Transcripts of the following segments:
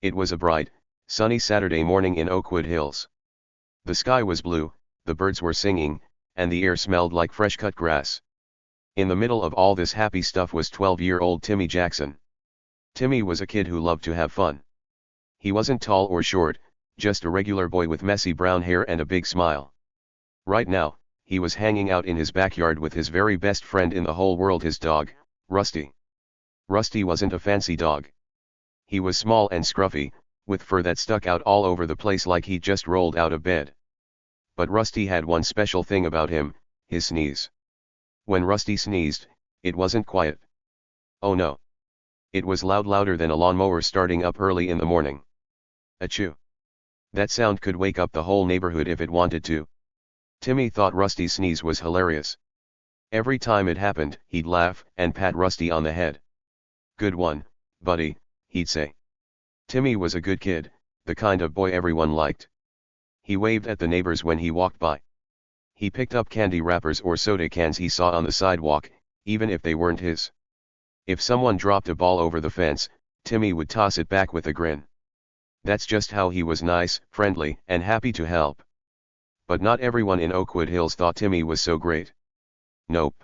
It was a bright, sunny Saturday morning in Oakwood Hills. The sky was blue, the birds were singing, and the air smelled like fresh-cut grass. In the middle of all this happy stuff was 12-year-old Timmy Jackson. Timmy was a kid who loved to have fun. He wasn't tall or short, just a regular boy with messy brown hair and a big smile. Right now, he was hanging out in his backyard with his very best friend in the whole world, his dog, Rusty. Rusty wasn't a fancy dog. He was small and scruffy, with fur that stuck out all over the place like he'd just rolled out of bed. But Rusty had one special thing about him, his sneeze. When Rusty sneezed, it wasn't quiet. Oh no. It was loud, louder than a lawnmower starting up early in the morning. Achoo. That sound could wake up the whole neighborhood if it wanted to. Timmy thought Rusty's sneeze was hilarious. Every time it happened, he'd laugh and pat Rusty on the head. "Good one, buddy," he'd say. Timmy was a good kid, the kind of boy everyone liked. He waved at the neighbors when he walked by. He picked up candy wrappers or soda cans he saw on the sidewalk, even if they weren't his. If someone dropped a ball over the fence, Timmy would toss it back with a grin. That's just how he was, nice, friendly, and happy to help. But not everyone in Oakwood Hills thought Timmy was so great. Nope.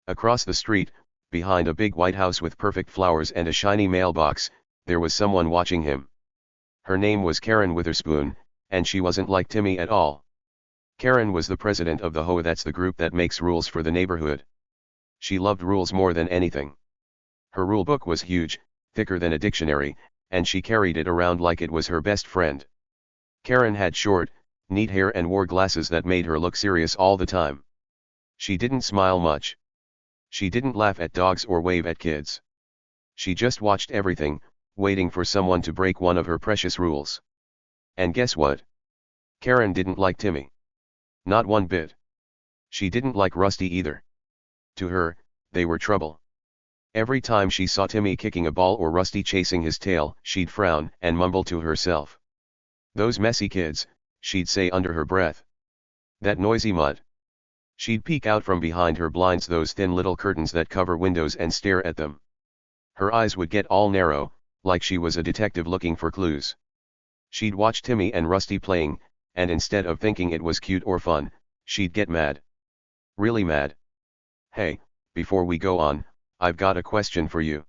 Across the street, behind a big white house with perfect flowers and a shiny mailbox, there was someone watching him. Her name was Karen Witherspoon, and she wasn't like Timmy at all. Karen was the president of the HOA, that's the group that makes rules for the neighborhood. She loved rules more than anything. Her rule book was huge, thicker than a dictionary, and she carried it around like it was her best friend. Karen had short, neat hair and wore glasses that made her look serious all the time. She didn't smile much. She didn't laugh at dogs or wave at kids. She just watched everything, waiting for someone to break one of her precious rules. And guess what? Karen didn't like Timmy. Not one bit. She didn't like Rusty either. To her, they were trouble. Every time she saw Timmy kicking a ball or Rusty chasing his tail, she'd frown and mumble to herself. "Those messy kids," she'd say under her breath. "That noisy mutt." She'd peek out from behind her blinds, those thin little curtains that cover windows, and stare at them. Her eyes would get all narrow, like she was a detective looking for clues. She'd watch Timmy and Rusty playing, and instead of thinking it was cute or fun, she'd get mad. Really mad. "Hey, before we go on, I've got a question for you,"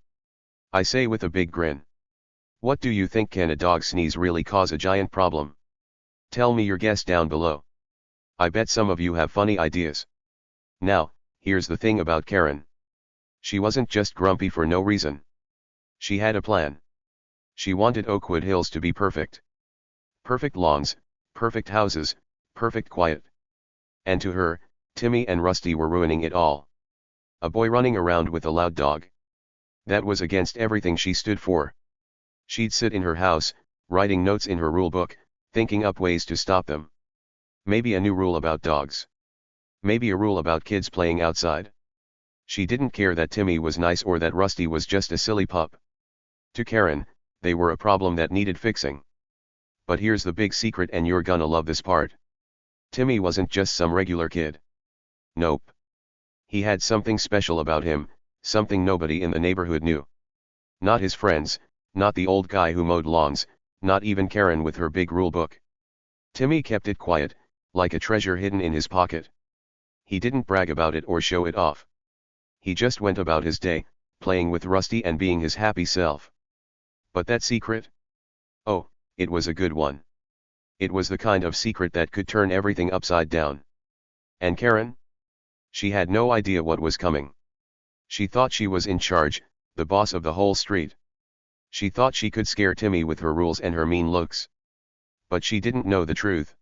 I say with a big grin. "What do you think? Can a dog sneeze really cause a giant problem? Tell me your guess down below. I bet some of you have funny ideas." Now, here's the thing about Karen. She wasn't just grumpy for no reason. She had a plan. She wanted Oakwood Hills to be perfect. Perfect lawns, perfect houses, perfect quiet. And to her, Timmy and Rusty were ruining it all. A boy running around with a loud dog. That was against everything she stood for. She'd sit in her house, writing notes in her rule book, thinking up ways to stop them. Maybe a new rule about dogs. Maybe a rule about kids playing outside. She didn't care that Timmy was nice or that Rusty was just a silly pup. To Karen, they were a problem that needed fixing. But here's the big secret, and you're gonna love this part. Timmy wasn't just some regular kid. Nope. He had something special about him, something nobody in the neighborhood knew. Not his friends, not the old guy who mowed lawns, not even Karen with her big rule book. Timmy kept it quiet, like a treasure hidden in his pocket. He didn't brag about it or show it off. He just went about his day, playing with Rusty and being his happy self. But that secret? Oh, it was a good one. It was the kind of secret that could turn everything upside down. And Karen? She had no idea what was coming. She thought she was in charge, the boss of the whole street. She thought she could scare Timmy with her rules and her mean looks. But she didn't know the truth.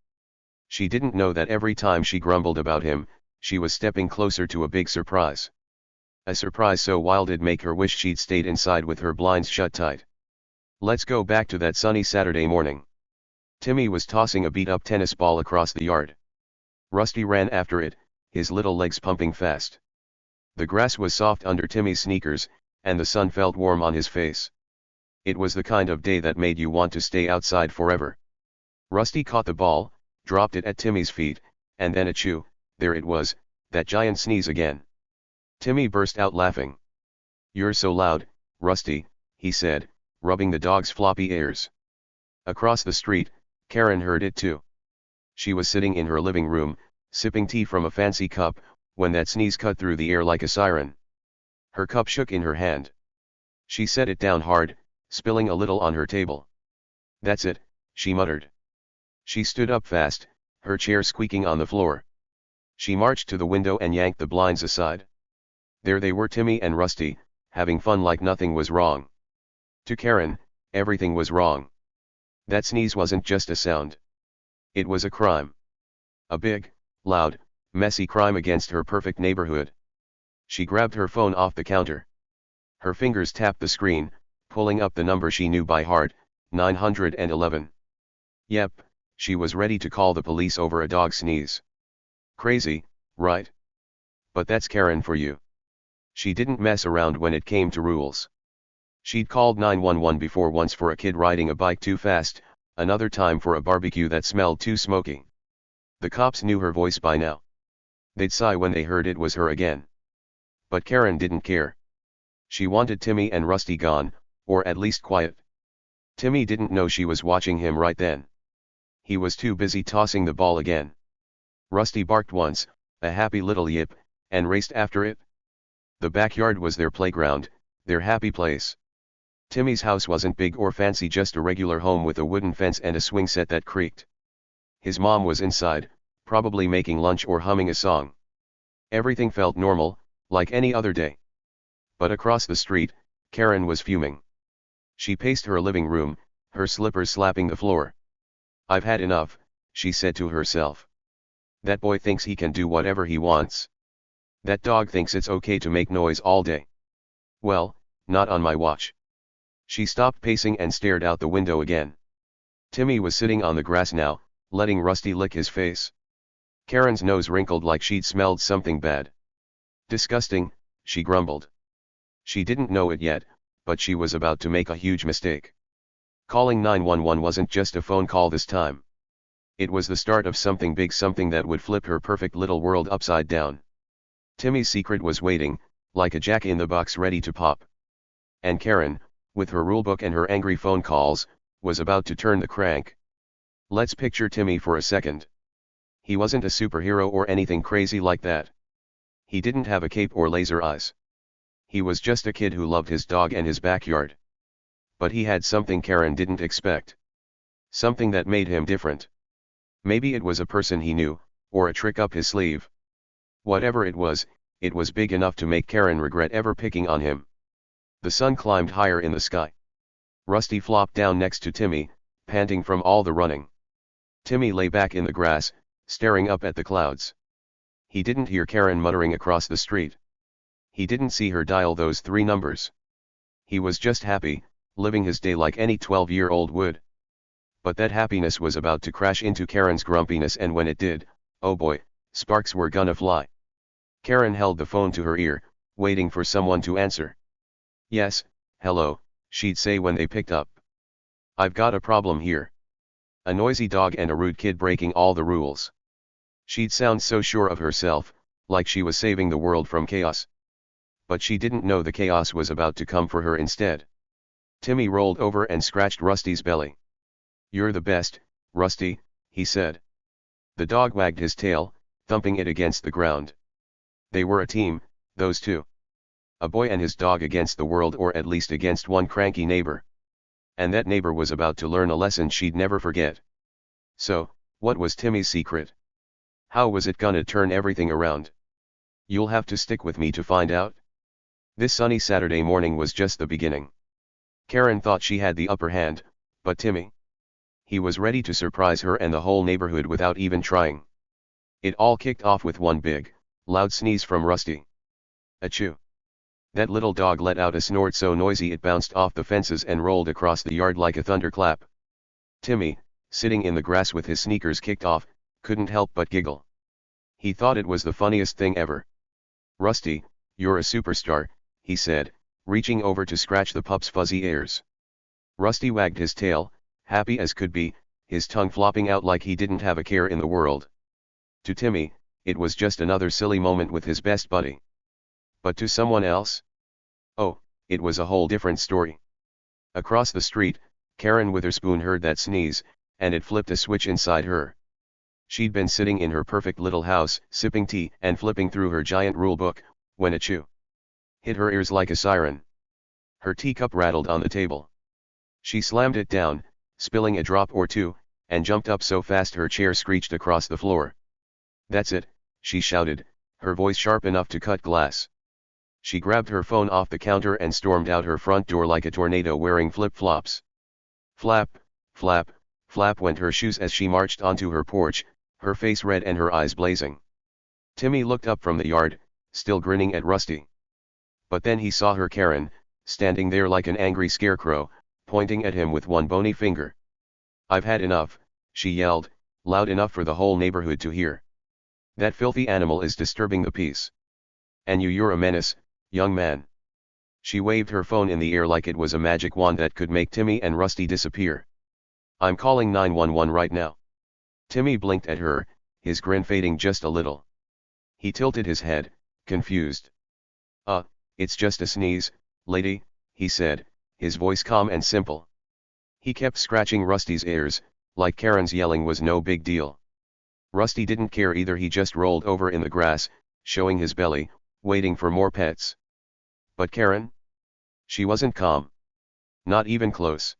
She didn't know that every time she grumbled about him, she was stepping closer to a big surprise. A surprise so wild it'd make her wish she'd stayed inside with her blinds shut tight. Let's go back to that sunny Saturday morning. Timmy was tossing a beat-up tennis ball across the yard. Rusty ran after it, his little legs pumping fast. The grass was soft under Timmy's sneakers, and the sun felt warm on his face. It was the kind of day that made you want to stay outside forever. Rusty caught the ball, dropped it at Timmy's feet, and then achoo, there it was, that giant sneeze again. Timmy burst out laughing. "You're so loud, Rusty," he said, rubbing the dog's floppy ears. Across the street, Karen heard it too. She was sitting in her living room, sipping tea from a fancy cup, when that sneeze cut through the air like a siren. Her cup shook in her hand. She set it down hard, spilling a little on her table. "That's it," she muttered. She stood up fast, her chair squeaking on the floor. She marched to the window and yanked the blinds aside. There they were, Timmy and Rusty, having fun like nothing was wrong. To Karen, everything was wrong. That sneeze wasn't just a sound. It was a crime. A big, loud, messy crime against her perfect neighborhood. She grabbed her phone off the counter. Her fingers tapped the screen, pulling up the number she knew by heart, 911. Yep, she was ready to call the police over a dog sneeze. Crazy, right? But that's Karen for you. She didn't mess around when it came to rules. She'd called 911 before, once for a kid riding a bike too fast, another time for a barbecue that smelled too smoky. The cops knew her voice by now. They'd sigh when they heard it was her again. But Karen didn't care. She wanted Timmy and Rusty gone, or at least quiet. Timmy didn't know she was watching him right then. He was too busy tossing the ball again. Rusty barked once, a happy little yip, and raced after it. The backyard was their playground, their happy place. Timmy's house wasn't big or fancy, just a regular home with a wooden fence and a swing set that creaked. His mom was inside, probably making lunch or humming a song. Everything felt normal, like any other day. But across the street, Karen was fuming. She paced her living room, her slippers slapping the floor. "I've had enough," she said to herself. "That boy thinks he can do whatever he wants. That dog thinks it's okay to make noise all day. Well, not on my watch." She stopped pacing and stared out the window again. Timmy was sitting on the grass now, letting Rusty lick his face. Karen's nose wrinkled like she'd smelled something bad. "Disgusting," she grumbled. She didn't know it yet, but she was about to make a huge mistake. Calling 911 wasn't just a phone call this time. It was the start of something big, something that would flip her perfect little world upside down. Timmy's secret was waiting, like a jack-in-the-box ready to pop. And Karen, with her rulebook and her angry phone calls, was about to turn the crank. Let's picture Timmy for a second. He wasn't a superhero or anything crazy like that. He didn't have a cape or laser eyes. He was just a kid who loved his dog and his backyard. But he had something Karen didn't expect. Something that made him different. Maybe it was a person he knew, or a trick up his sleeve. Whatever it was big enough to make Karen regret ever picking on him. The sun climbed higher in the sky. Rusty flopped down next to Timmy, panting from all the running. Timmy lay back in the grass, staring up at the clouds. He didn't hear Karen muttering across the street. He didn't see her dial those 3 numbers. He was just happy, living his day like any 12-year-old would. But that happiness was about to crash into Karen's grumpiness, and when it did, oh boy, sparks were gonna fly. Karen held the phone to her ear, waiting for someone to answer. "Yes, hello," she'd say when they picked up. "I've got a problem here. A noisy dog and a rude kid breaking all the rules." She'd sound so sure of herself, like she was saving the world from chaos. But she didn't know the chaos was about to come for her instead. Timmy rolled over and scratched Rusty's belly. "You're the best, Rusty," he said. The dog wagged his tail, thumping it against the ground. They were a team, those two. A boy and his dog against the world, or at least against one cranky neighbor. And that neighbor was about to learn a lesson she'd never forget. So, what was Timmy's secret? How was it gonna turn everything around? You'll have to stick with me to find out. This sunny Saturday morning was just the beginning. Karen thought she had the upper hand, but Timmy? He was ready to surprise her and the whole neighborhood without even trying. It all kicked off with one big, loud sneeze from Rusty. Achoo! That little dog let out a snort so noisy it bounced off the fences and rolled across the yard like a thunderclap. Timmy, sitting in the grass with his sneakers kicked off, couldn't help but giggle. He thought it was the funniest thing ever. "Rusty, you're a superstar," he said, reaching over to scratch the pup's fuzzy ears. Rusty wagged his tail, happy as could be, his tongue flopping out like he didn't have a care in the world. To Timmy, it was just another silly moment with his best buddy. But to someone else? Oh, it was a whole different story. Across the street, Karen Witherspoon heard that sneeze, and it flipped a switch inside her. She'd been sitting in her perfect little house, sipping tea and flipping through her giant rule book, when a chew hit her ears like a siren. Her teacup rattled on the table. She slammed it down, spilling a drop or two, and jumped up so fast her chair screeched across the floor. "That's it," she shouted, her voice sharp enough to cut glass. She grabbed her phone off the counter and stormed out her front door like a tornado wearing flip-flops. Flap, flap, flap went her shoes as she marched onto her porch, her face red and her eyes blazing. Timmy looked up from the yard, still grinning at Rusty. But then he saw her Karen, standing there like an angry scarecrow, pointing at him with one bony finger. "I've had enough," she yelled, loud enough for the whole neighborhood to hear. "That filthy animal is disturbing the peace. And you're a menace, young man." She waved her phone in the air like it was a magic wand that could make Timmy and Rusty disappear. "I'm calling 911 right now." Timmy blinked at her, his grin fading just a little. He tilted his head, confused. It's just a sneeze, lady," he said, his voice calm and simple. He kept scratching Rusty's ears, like Karen's yelling was no big deal. Rusty didn't care either. He just rolled over in the grass, showing his belly, waiting for more pets. But Karen? She wasn't calm. Not even close.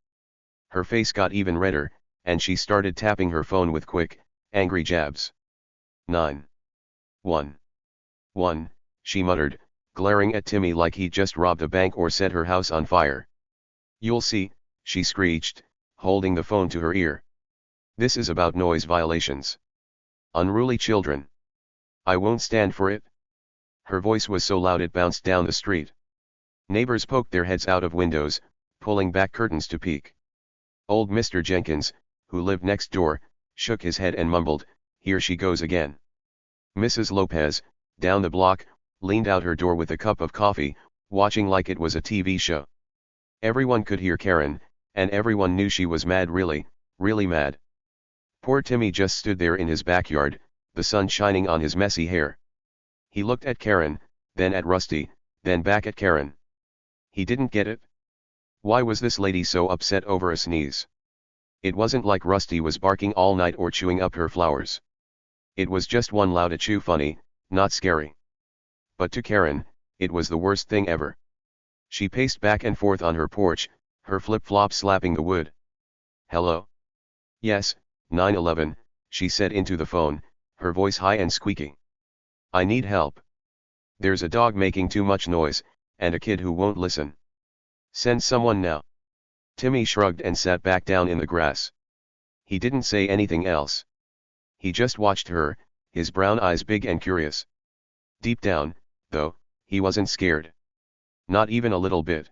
Her face got even redder, and she started tapping her phone with quick, angry jabs. 911, she muttered, glaring at Timmy like he'd just robbed a bank or set her house on fire. "You'll see," she screeched, holding the phone to her ear. "This is about noise violations. Unruly children. I won't stand for it." Her voice was so loud it bounced down the street. Neighbors poked their heads out of windows, pulling back curtains to peek. Old Mr. Jenkins, who lived next door, shook his head and mumbled, "Here she goes again." Mrs. Lopez, down the block, leaned out her door with a cup of coffee, watching like it was a TV show. Everyone could hear Karen, and everyone knew she was mad, really, really mad. Poor Timmy just stood there in his backyard, the sun shining on his messy hair. He looked at Karen, then at Rusty, then back at Karen. He didn't get it. Why was this lady so upset over a sneeze? It wasn't like Rusty was barking all night or chewing up her flowers. It was just one loud achoo, funny, not scary. But to Karen, it was the worst thing ever. She paced back and forth on her porch, her flip-flop slapping the wood. "Hello? Yes, 911, she said into the phone, her voice high and squeaky. "I need help. There's a dog making too much noise, and a kid who won't listen. Send someone now." Timmy shrugged and sat back down in the grass. He didn't say anything else. He just watched her, his brown eyes big and curious. Deep down, though, he wasn't scared. Not even a little bit.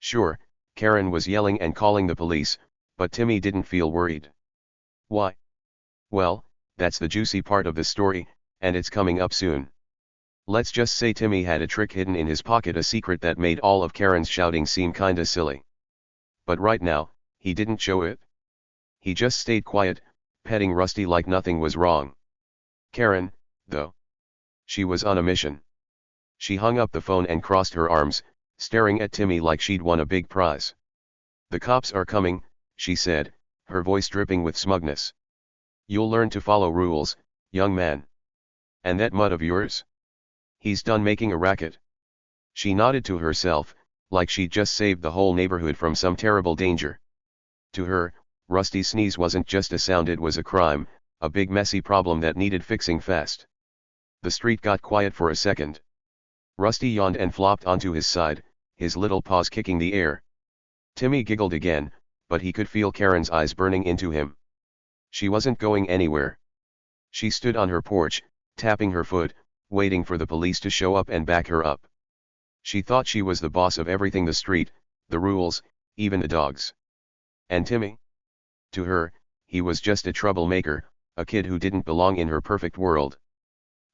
Sure, Karen was yelling and calling the police, but Timmy didn't feel worried. Why? Well, that's the juicy part of the story, and it's coming up soon. Let's just say Timmy had a trick hidden in his pocket, a secret that made all of Karen's shouting seem kinda silly. But right now, he didn't show it. He just stayed quiet, petting Rusty like nothing was wrong. Karen, though. She was on a mission. She hung up the phone and crossed her arms, staring at Timmy like she'd won a big prize. "The cops are coming," she said, her voice dripping with smugness. "You'll learn to follow rules, young man. And that mutt of yours? He's done making a racket." She nodded to herself, like she'd just saved the whole neighborhood from some terrible danger. To her, Rusty's sneeze wasn't just a sound, it was a crime, a big messy problem that needed fixing fast. The street got quiet for a second. Rusty yawned and flopped onto his side, his little paws kicking the air. Timmy giggled again, but he could feel Karen's eyes burning into him. She wasn't going anywhere. She stood on her porch, tapping her foot, waiting for the police to show up and back her up. She thought she was the boss of everything, the street, the rules, even the dogs. And Timmy? To her, he was just a troublemaker, a kid who didn't belong in her perfect world.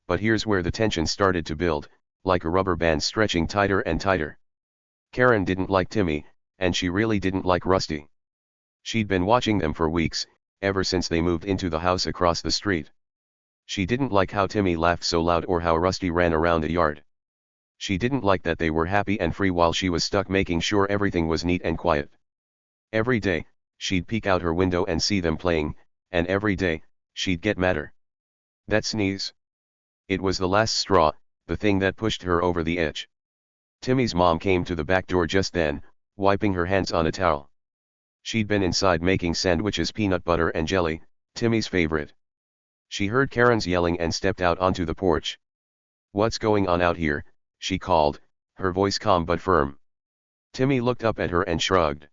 But here's where the tension started to build, like a rubber band stretching tighter and tighter. Karen didn't like Timmy, and she really didn't like Rusty. She'd been watching them for weeks, ever since they moved into the house across the street. She didn't like how Timmy laughed so loud or how Rusty ran around the yard. She didn't like that they were happy and free while she was stuck making sure everything was neat and quiet. Every day, she'd peek out her window and see them playing, and every day, she'd get madder. That sneeze. It was the last straw, the thing that pushed her over the edge. Timmy's mom came to the back door just then, wiping her hands on a towel. She'd been inside making sandwiches, peanut butter and jelly, Timmy's favorite. She heard Karen's yelling and stepped out onto the porch. "What's going on out here?" she called, her voice calm but firm. Timmy looked up at her and shrugged.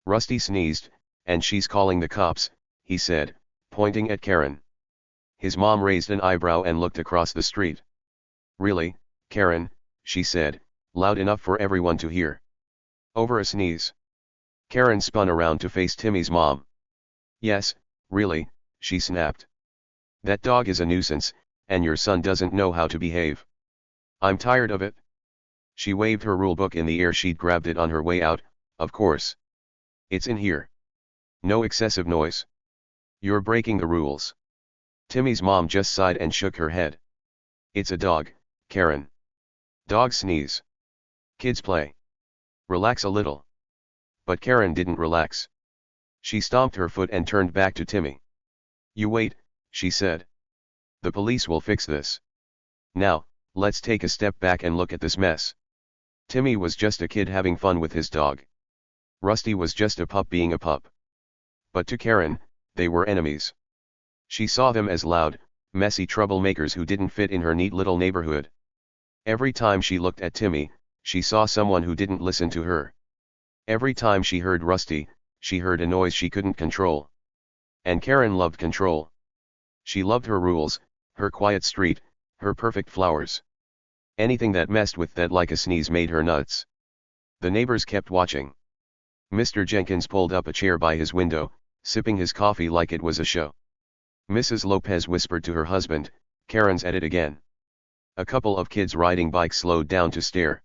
"Rusty sneezed, and she's calling the cops," he said, pointing at Karen. His mom raised an eyebrow and looked across the street. "Really, Karen?" she said, loud enough for everyone to hear. "Over a sneeze?" Karen spun around to face Timmy's mom. "Yes, really," she snapped. "That dog is a nuisance, and your son doesn't know how to behave. I'm tired of it." She waved her rule book in the air. She'd grabbed it on her way out, of course. "It's in here. No excessive noise. You're breaking the rules." Timmy's mom just sighed and shook her head. "It's a dog, Karen. Dogs sneeze. Kids play. Relax a little." But Karen didn't relax. She stomped her foot and turned back to Timmy. "You wait," she said. "The police will fix this. Now, let's take a step back and look at this mess." Timmy was just a kid having fun with his dog. Rusty was just a pup being a pup. But to Karen, they were enemies. She saw them as loud, messy troublemakers who didn't fit in her neat little neighborhood. Every time she looked at Timmy, she saw someone who didn't listen to her. Every time she heard Rusty, she heard a noise she couldn't control. And Karen loved control. She loved her rules, her quiet street, her perfect flowers. Anything that messed with that like a sneeze made her nuts. The neighbors kept watching. Mr. Jenkins pulled up a chair by his window, sipping his coffee like it was a show. Mrs. Lopez whispered to her husband, "Karen's at it again." A couple of kids riding bikes slowed down to stare.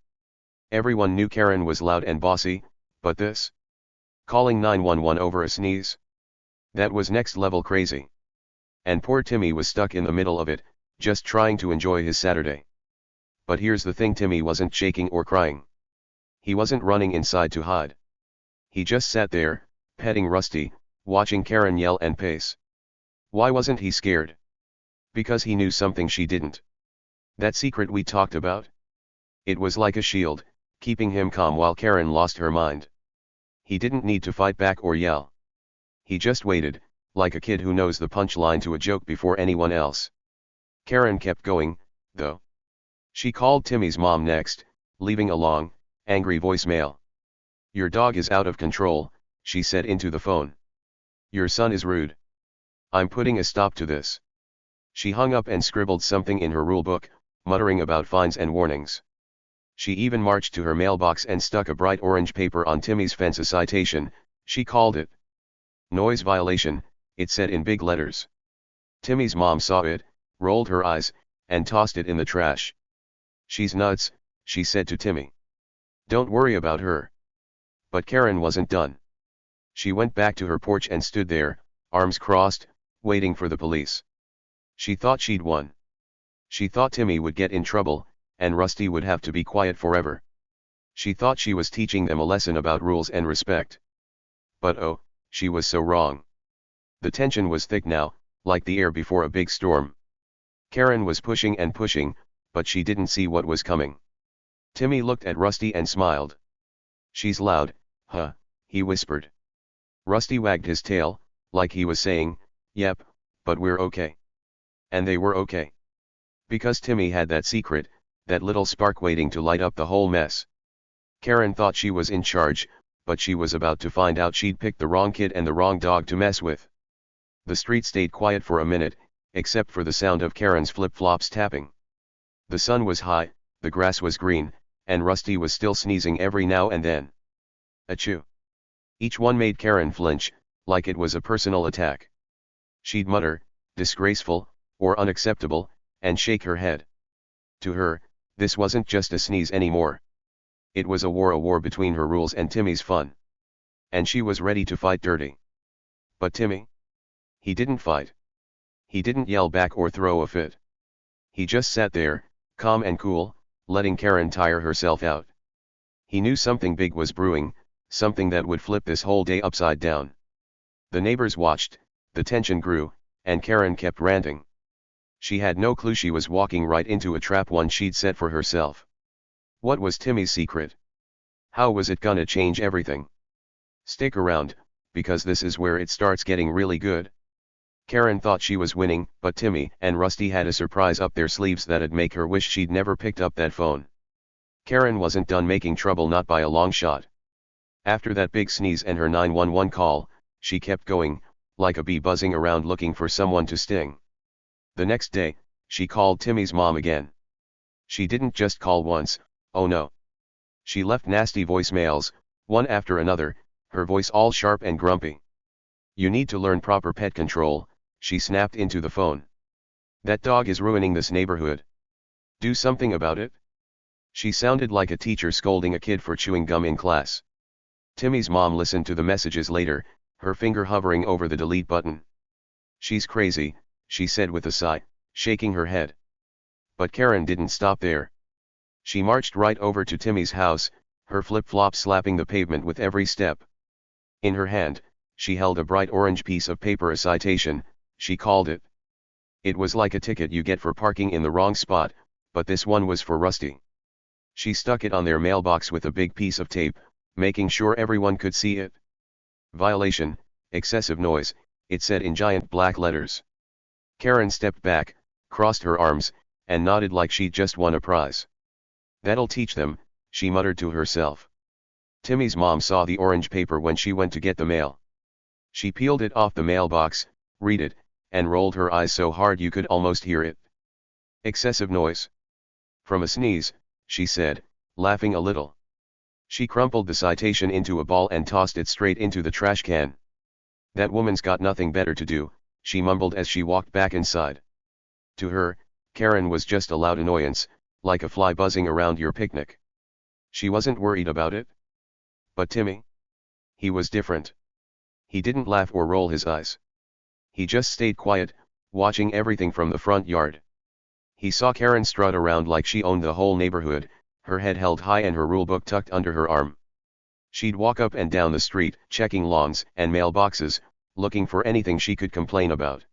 Everyone knew Karen was loud and bossy, but this? Calling 911 over a sneeze? That was next level crazy. And poor Timmy was stuck in the middle of it, just trying to enjoy his Saturday. But here's the thing, Timmy wasn't shaking or crying. He wasn't running inside to hide. He just sat there, petting Rusty, watching Karen yell and pace. Why wasn't he scared? Because he knew something she didn't. That secret we talked about? It was like a shield, keeping him calm while Karen lost her mind. He didn't need to fight back or yell. He just waited, like a kid who knows the punchline to a joke before anyone else. Karen kept going, though. She called Timmy's mom next, leaving a long, angry voicemail. "Your dog is out of control," she said into the phone. "Your son is rude. I'm putting a stop to this." She hung up and scribbled something in her rule book, muttering about fines and warnings. She even marched to her mailbox and stuck a bright orange paper on Timmy's fence. A citation, she called it. "Noise violation," it said in big letters. Timmy's mom saw it, rolled her eyes, and tossed it in the trash. "She's nuts," she said to Timmy. "Don't worry about her." But Karen wasn't done. She went back to her porch and stood there, arms crossed, waiting for the police. She thought she'd won. She thought Timmy would get in trouble, and Rusty would have to be quiet forever. She thought she was teaching them a lesson about rules and respect. But oh, she was so wrong. The tension was thick now, like the air before a big storm. Karen was pushing and pushing, but she didn't see what was coming. Timmy looked at Rusty and smiled. "She's loud, huh?" he whispered. Rusty wagged his tail, like he was saying, "Yep, but we're okay." And they were okay. Because Timmy had that secret, that little spark waiting to light up the whole mess. Karen thought she was in charge, but she was about to find out she'd picked the wrong kid and the wrong dog to mess with. The street stayed quiet for a minute, except for the sound of Karen's flip-flops tapping. The sun was high, the grass was green, and Rusty was still sneezing every now and then. Achoo! Each one made Karen flinch, like it was a personal attack. She'd mutter, "Disgraceful," or "Unacceptable," and shake her head. To her, this wasn't just a sneeze anymore. It was a war between her rules and Timmy's fun. And she was ready to fight dirty. But Timmy? He didn't fight. He didn't yell back or throw a fit. He just sat there, calm and cool, letting Karen tire herself out. He knew something big was brewing, something that would flip this whole day upside down. The neighbors watched, the tension grew, and Karen kept ranting. She had no clue she was walking right into a trap one she'd set for herself. What was Timmy's secret? How was it gonna change everything? Stick around, because this is where it starts getting really good. Karen thought she was winning, but Timmy and Rusty had a surprise up their sleeves that'd make her wish she'd never picked up that phone. Karen wasn't done making trouble, not by a long shot. After that big sneeze and her 911 call, she kept going, like a bee buzzing around looking for someone to sting. The next day, she called Timmy's mom again. She didn't just call once, oh no. She left nasty voicemails, one after another, her voice all sharp and grumpy. You need to learn proper pet control, she snapped into the phone. That dog is ruining this neighborhood. Do something about it. She sounded like a teacher scolding a kid for chewing gum in class. Timmy's mom listened to the messages later, her finger hovering over the delete button. She's crazy, she said with a sigh, shaking her head. But Karen didn't stop there. She marched right over to Timmy's house, her flip-flops slapping the pavement with every step. In her hand, she held a bright orange piece of paper, a citation, she called it. It was like a ticket you get for parking in the wrong spot, but this one was for Rusty. She stuck it on their mailbox with a big piece of tape, making sure everyone could see it. Violation, excessive noise, it said in giant black letters. Karen stepped back, crossed her arms, and nodded like she'd just won a prize. That'll teach them, she muttered to herself. Timmy's mom saw the orange paper when she went to get the mail. She peeled it off the mailbox, read it, and rolled her eyes so hard you could almost hear it. Excessive noise. From a sneeze, she said, laughing a little. She crumpled the citation into a ball and tossed it straight into the trash can. That woman's got nothing better to do, she mumbled as she walked back inside. To her, Karen was just a loud annoyance, like a fly buzzing around your picnic. She wasn't worried about it. But Timmy? He was different. He didn't laugh or roll his eyes. He just stayed quiet, watching everything from the front yard. He saw Karen strut around like she owned the whole neighborhood, her head held high and her rulebook tucked under her arm. She'd walk up and down the street, checking lawns and mailboxes, looking for anything she could complain about.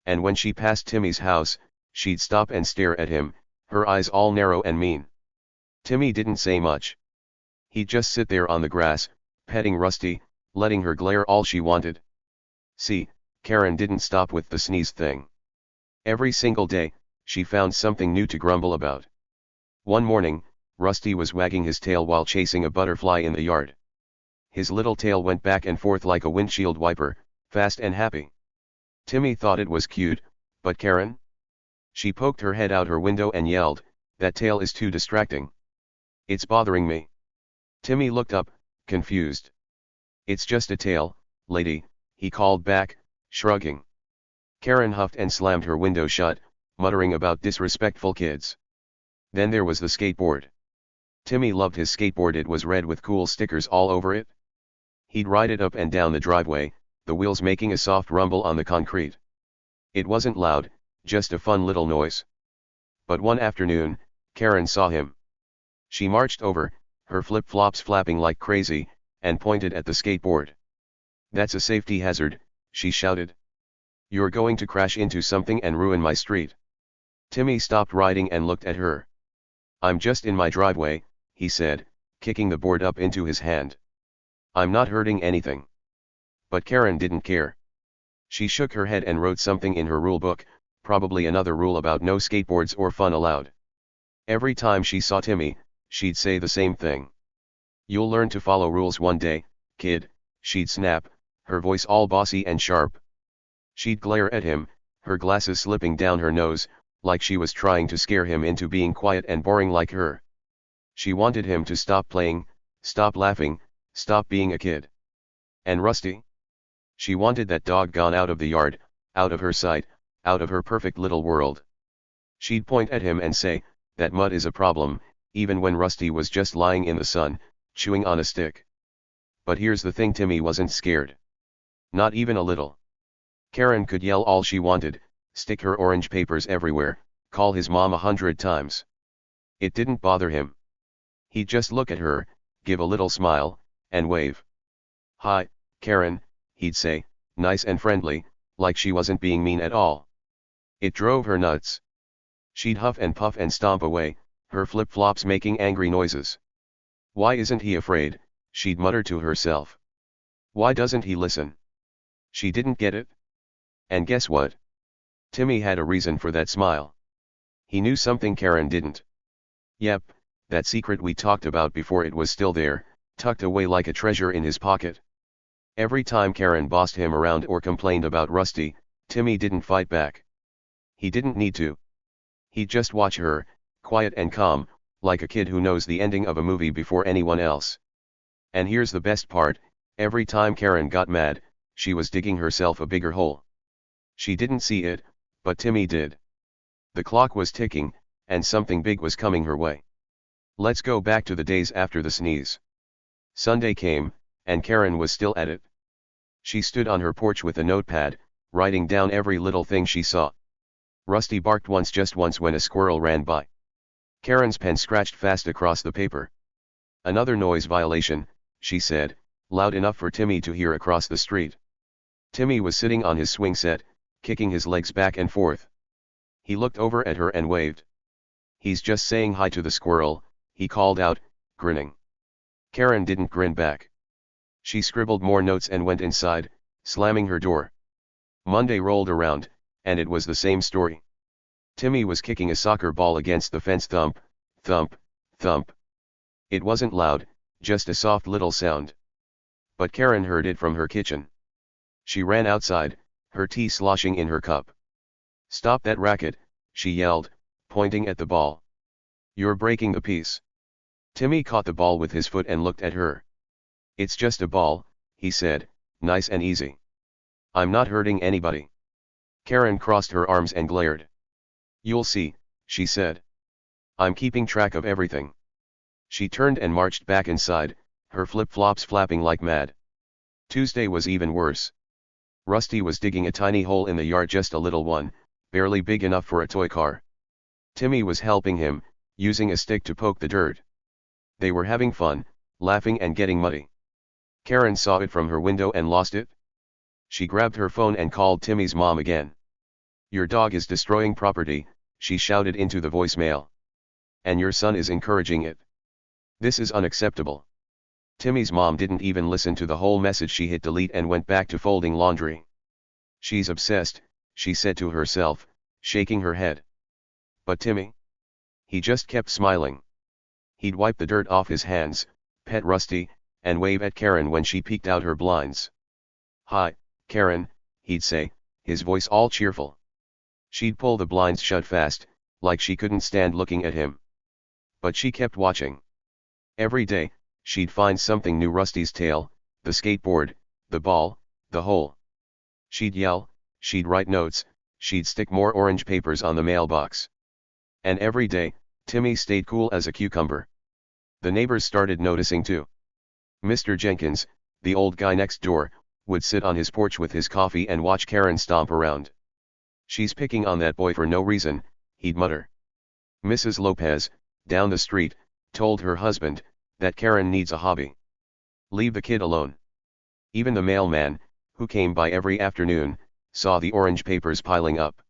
And when she passed Timmy's house, she'd stop and stare at him, her eyes all narrow and mean. Timmy didn't say much. He'd just sit there on the grass, petting Rusty, letting her glare all she wanted. See, Karen didn't stop with the sneeze thing. Every single day, she found something new to grumble about. One morning, Rusty was wagging his tail while chasing a butterfly in the yard. His little tail went back and forth like a windshield wiper, fast and happy. Timmy thought it was cute, but Karen? She poked her head out her window and yelled, "That tail is too distracting. It's bothering me." Timmy looked up, confused. "It's just a tail, lady," he called back, shrugging. Karen huffed and slammed her window shut, muttering about disrespectful kids. Then there was the skateboard. Timmy loved his skateboard. It was red with cool stickers all over it. He'd ride it up and down the driveway, the wheels making a soft rumble on the concrete. It wasn't loud, just a fun little noise. But one afternoon, Karen saw him. She marched over, her flip-flops flapping like crazy, and pointed at the skateboard. "That's a safety hazard," she shouted. "You're going to crash into something and ruin my street." Timmy stopped riding and looked at her. "I'm just in my driveway," he said, kicking the board up into his hand. "I'm not hurting anything." But Karen didn't care. She shook her head and wrote something in her rule book, probably another rule about no skateboards or fun allowed. Every time she saw Timmy, she'd say the same thing. "You'll learn to follow rules one day, kid," she'd snap, her voice all bossy and sharp. She'd glare at him, her glasses slipping down her nose, like she was trying to scare him into being quiet and boring like her. She wanted him to stop playing, stop laughing, stop being a kid. And Rusty? She wanted that dog gone out of the yard, out of her sight, out of her perfect little world. She'd point at him and say, "That mud is a problem," even when Rusty was just lying in the sun, chewing on a stick. But here's the thing, Timmy wasn't scared. Not even a little. Karen could yell all she wanted, stick her orange papers everywhere, call his mom 100 times. It didn't bother him. He'd just look at her, give a little smile, and wave. "Hi, Karen," he'd say, nice and friendly, like she wasn't being mean at all. It drove her nuts. She'd huff and puff and stomp away, her flip-flops making angry noises. "Why isn't he afraid?" she'd mutter to herself. "Why doesn't he listen?" She didn't get it. And guess what? Timmy had a reason for that smile. He knew something Karen didn't. Yep, that secret we talked about before, it was still there, tucked away like a treasure in his pocket. Every time Karen bossed him around or complained about Rusty, Timmy didn't fight back. He didn't need to. He'd just watch her, quiet and calm, like a kid who knows the ending of a movie before anyone else. And here's the best part, every time Karen got mad, she was digging herself a bigger hole. She didn't see it, but Timmy did. The clock was ticking, and something big was coming her way. Let's go back to the days after the sneeze. Sunday came, and Karen was still at it. She stood on her porch with a notepad, writing down every little thing she saw. Rusty barked once, just once, when a squirrel ran by. Karen's pen scratched fast across the paper. "Another noise violation," she said, loud enough for Timmy to hear across the street. Timmy was sitting on his swing set, kicking his legs back and forth. He looked over at her and waved. "He's just saying hi to the squirrel," he called out, grinning. Karen didn't grin back. She scribbled more notes and went inside, slamming her door. Monday rolled around, and it was the same story. Timmy was kicking a soccer ball against the fence, thump, thump, thump. It wasn't loud, just a soft little sound. But Karen heard it from her kitchen. She ran outside, her tea sloshing in her cup. "Stop that racket," she yelled, pointing at the ball. "You're breaking the peace." Timmy caught the ball with his foot and looked at her. "It's just a ball," he said, nice and easy. "I'm not hurting anybody." Karen crossed her arms and glared. "You'll see," she said. "I'm keeping track of everything." She turned and marched back inside, her flip-flops flapping like mad. Tuesday was even worse. Rusty was digging a tiny hole in the yard, just a little one, barely big enough for a toy car. Timmy was helping him, using a stick to poke the dirt. They were having fun, laughing and getting muddy. Karen saw it from her window and lost it. She grabbed her phone and called Timmy's mom again. "Your dog is destroying property," she shouted into the voicemail. "And your son is encouraging it. This is unacceptable." Timmy's mom didn't even listen to the whole message. She hit delete and went back to folding laundry. "She's obsessed," she said to herself, shaking her head. But Timmy? He just kept smiling. He'd wipe the dirt off his hands, pet Rusty, and wave at Karen when she peeked out her blinds. "Hi, Karen," he'd say, his voice all cheerful. She'd pull the blinds shut fast, like she couldn't stand looking at him. But she kept watching. Every day, she'd find something new: Rusty's tail, the skateboard, the ball, the hole. She'd yell, she'd write notes, she'd stick more orange papers on the mailbox. And every day, Timmy stayed cool as a cucumber. The neighbors started noticing too. Mr. Jenkins, the old guy next door, would sit on his porch with his coffee and watch Karen stomp around. "She's picking on that boy for no reason," he'd mutter. Mrs. Lopez, down the street, told her husband that Karen needs a hobby. "Leave the kid alone." Even the mailman, who came by every afternoon, saw the orange papers piling up.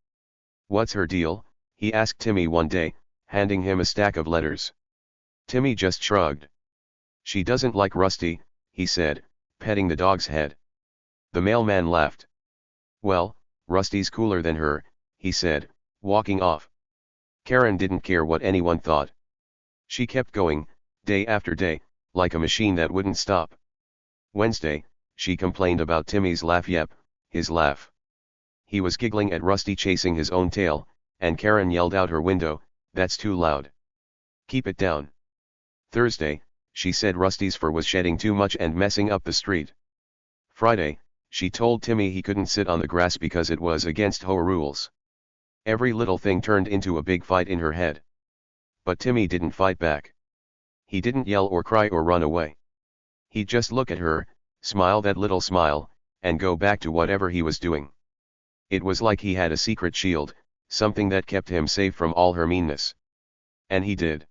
"What's her deal?" he asked Timmy one day, handing him a stack of letters. Timmy just shrugged. "She doesn't like Rusty," he said, petting the dog's head. The mailman laughed. "Well, Rusty's cooler than her," he said, walking off. Karen didn't care what anyone thought. She kept going, day after day, like a machine that wouldn't stop. Wednesday, she complained about Timmy's laugh. Yep, his laugh. He was giggling at Rusty chasing his own tail, and Karen yelled out her window, "That's too loud. Keep it down." Thursday, she said Rusty's fur was shedding too much and messing up the street. Friday, she told Timmy he couldn't sit on the grass because it was against HOA rules. Every little thing turned into a big fight in her head. But Timmy didn't fight back. He didn't yell or cry or run away. He'd just look at her, smile that little smile, and go back to whatever he was doing. It was like he had a secret shield, something that kept him safe from all her meanness. And he did.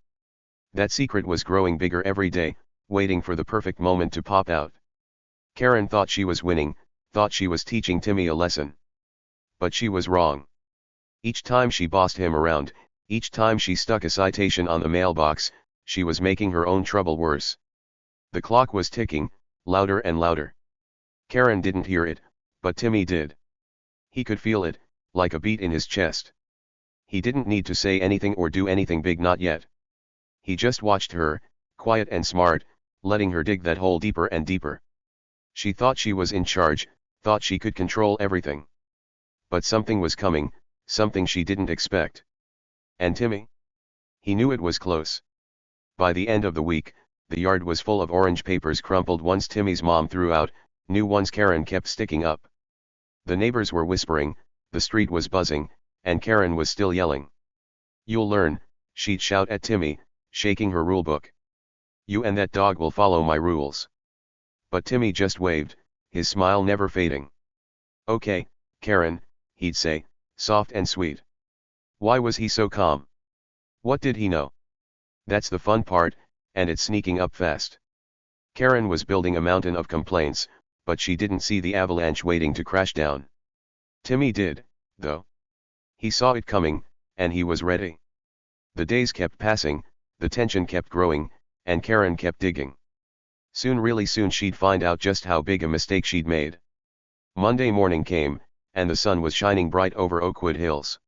That secret was growing bigger every day, waiting for the perfect moment to pop out. Karen thought she was winning, thought she was teaching Timmy a lesson. But she was wrong. Each time she bossed him around, each time she stuck a citation on the mailbox, she was making her own trouble worse. The clock was ticking, louder and louder. Karen didn't hear it, but Timmy did. He could feel it, like a beat in his chest. He didn't need to say anything or do anything big, not yet. He just watched her, quiet and smart, letting her dig that hole deeper and deeper. She thought she was in charge, thought she could control everything. But something was coming, something she didn't expect. And Timmy? He knew it was close. By the end of the week, the yard was full of orange papers, crumpled ones Timmy's mom threw out, new ones Karen kept sticking up. The neighbors were whispering, the street was buzzing, and Karen was still yelling. "You'll learn," she'd shout at Timmy, shaking her rulebook. "You and that dog will follow my rules." But Timmy just waved, his smile never fading. "Okay, Karen," he'd say, soft and sweet. Why was he so calm? What did he know? That's the fun part, and it's sneaking up fast. Karen was building a mountain of complaints, but she didn't see the avalanche waiting to crash down. Timmy did, though. He saw it coming, and he was ready. The days kept passing, the tension kept growing, and Karen kept digging. Soon, really soon, she'd find out just how big a mistake she'd made. Monday morning came, and the sun was shining bright over Oakwood Hills.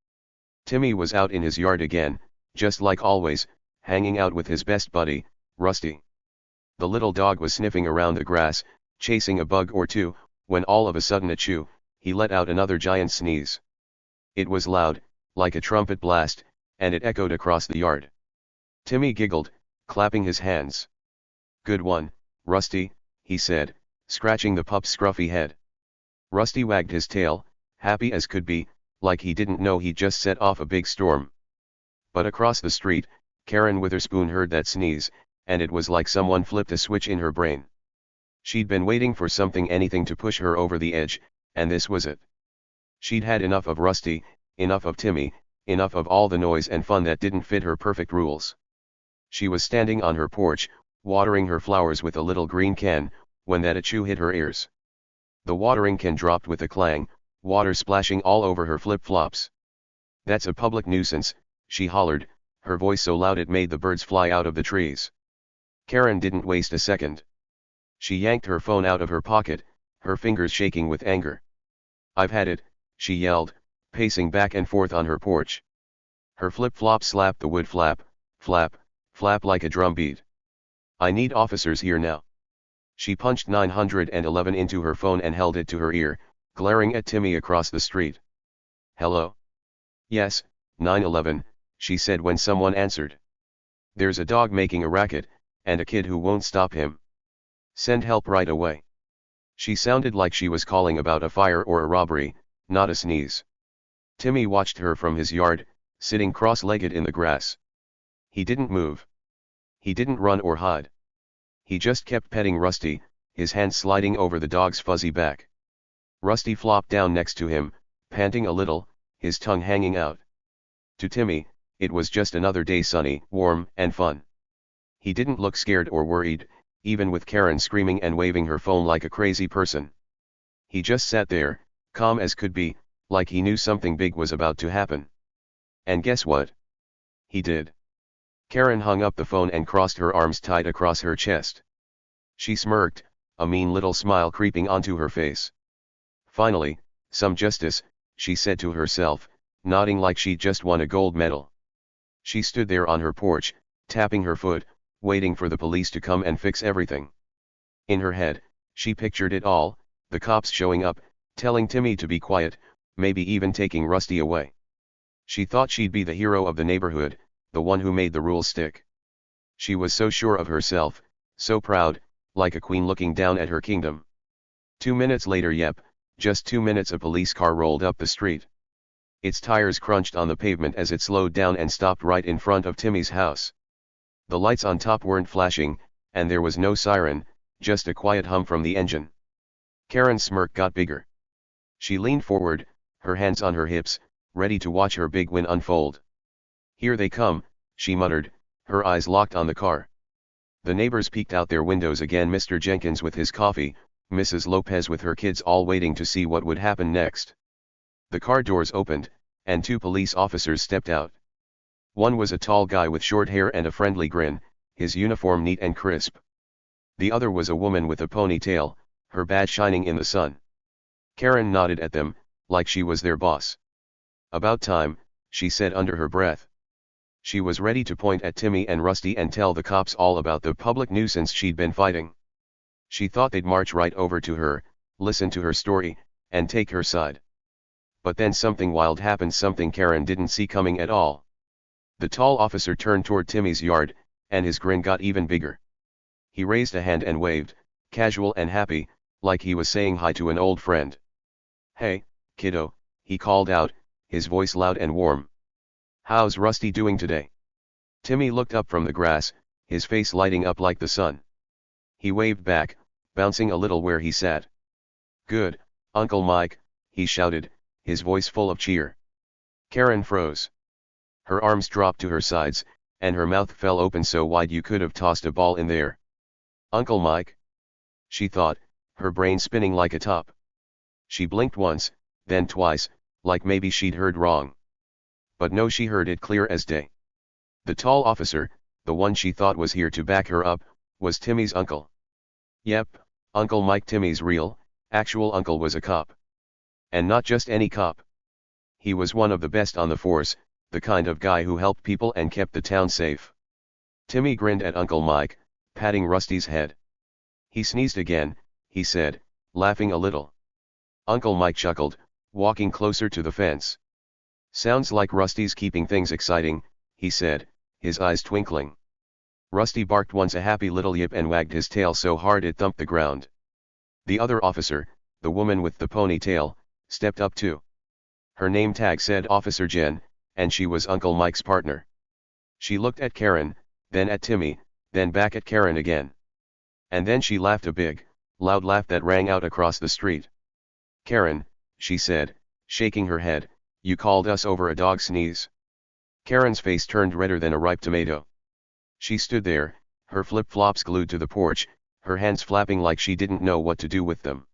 Timmy was out in his yard again, just like always, hanging out with his best buddy, Rusty. The little dog was sniffing around the grass, chasing a bug or two, when all of a sudden, achoo, he let out another giant sneeze. It was loud, like a trumpet blast, and it echoed across the yard. Timmy giggled, clapping his hands. "Good one, Rusty," he said, scratching the pup's scruffy head. Rusty wagged his tail, happy as could be, like he didn't know he'd just set off a big storm. But across the street, Karen Witherspoon heard that sneeze, and it was like someone flipped a switch in her brain. She'd been waiting for something, anything to push her over the edge, and this was it. She'd had enough of Rusty, enough of Timmy, enough of all the noise and fun that didn't fit her perfect rules. She was standing on her porch, watering her flowers with a little green can, when that achoo hit her ears. The watering can dropped with a clang, water splashing all over her flip-flops. "That's a public nuisance," she hollered, her voice so loud it made the birds fly out of the trees. Karen didn't waste a second. She yanked her phone out of her pocket, her fingers shaking with anger. "I've had it," she yelled, pacing back and forth on her porch. Her flip-flop slapped the wood flap, flap, flap like a drum beat. "I need officers here now." She punched 911 into her phone and held it to her ear, glaring at Timmy across the street. "Hello?" "Yes, 911, she said when someone answered. "There's a dog making a racket, and a kid who won't stop him. Send help right away." She sounded like she was calling about a fire or a robbery, not a sneeze. Timmy watched her from his yard, sitting cross-legged in the grass. He didn't move. He didn't run or hide. He just kept petting Rusty, his hands sliding over the dog's fuzzy back. Rusty flopped down next to him, panting a little, his tongue hanging out. To Timmy, it was just another day, sunny, warm, and fun. He didn't look scared or worried, even with Karen screaming and waving her phone like a crazy person. He just sat there, calm as could be, like he knew something big was about to happen. And guess what? He did. Karen hung up the phone and crossed her arms tight across her chest. She smirked, a mean little smile creeping onto her face. Finally, some justice, she said to herself, nodding like she'd just won a gold medal. She stood there on her porch, tapping her foot, waiting for the police to come and fix everything. In her head, she pictured it all, the cops showing up, telling Timmy to be quiet, maybe even taking Rusty away. She thought she'd be the hero of the neighborhood, the one who made the rules stick. She was so sure of herself, so proud, like a queen looking down at her kingdom. 2 minutes later, yep, just 2 minutes, a police car rolled up the street. Its tires crunched on the pavement as it slowed down and stopped right in front of Timmy's house. The lights on top weren't flashing, and there was no siren, just a quiet hum from the engine. Karen's smirk got bigger. She leaned forward, her hands on her hips, ready to watch her big win unfold. "Here they come," she muttered, her eyes locked on the car. The neighbors peeked out their windows again, Mr. Jenkins with his coffee, Mrs. Lopez with her kids, all waiting to see what would happen next. The car doors opened, and 2 police officers stepped out. One was a tall guy with short hair and a friendly grin, his uniform neat and crisp. The other was a woman with a ponytail, her badge shining in the sun. Karen nodded at them, like she was their boss. "About time," she said under her breath. She was ready to point at Timmy and Rusty and tell the cops all about the public nuisance she'd been fighting. She thought they'd march right over to her, listen to her story, and take her side. But then something wild happened, something Karen didn't see coming at all. The tall officer turned toward Timmy's yard, and his grin got even bigger. He raised a hand and waved, casual and happy, like he was saying hi to an old friend. "Hey, kiddo," he called out, his voice loud and warm. "How's Rusty doing today?" Timmy looked up from the grass, his face lighting up like the sun. He waved back, bouncing a little where he sat. "Good, Uncle Mike," he shouted, his voice full of cheer. Karen froze. Her arms dropped to her sides, and her mouth fell open so wide you could have tossed a ball in there. "Uncle Mike?" she thought, her brain spinning like a top. She blinked once, then twice, like maybe she'd heard wrong. But no, she heard it clear as day. The tall officer, the one she thought was here to back her up, was Timmy's uncle. Yep, Uncle Mike, Timmy's real, actual uncle, was a cop. And not just any cop. He was one of the best on the force, the kind of guy who helped people and kept the town safe. Timmy grinned at Uncle Mike, patting Rusty's head. "He sneezed again," he said, laughing a little. Uncle Mike chuckled, walking closer to the fence. "Sounds like Rusty's keeping things exciting," he said, his eyes twinkling. Rusty barked once, a happy little yip, and wagged his tail so hard it thumped the ground. The other officer, the woman with the ponytail, stepped up too. Her name tag said Officer Jen, and she was Uncle Mike's partner. She looked at Karen, then at Timmy, then back at Karen again. And then she laughed a big, loud laugh that rang out across the street. "Karen," she said, shaking her head, "you called us over a dog sneeze." Karen's face turned redder than a ripe tomato. She stood there, her flip-flops glued to the porch, her hands flapping like she didn't know what to do with them.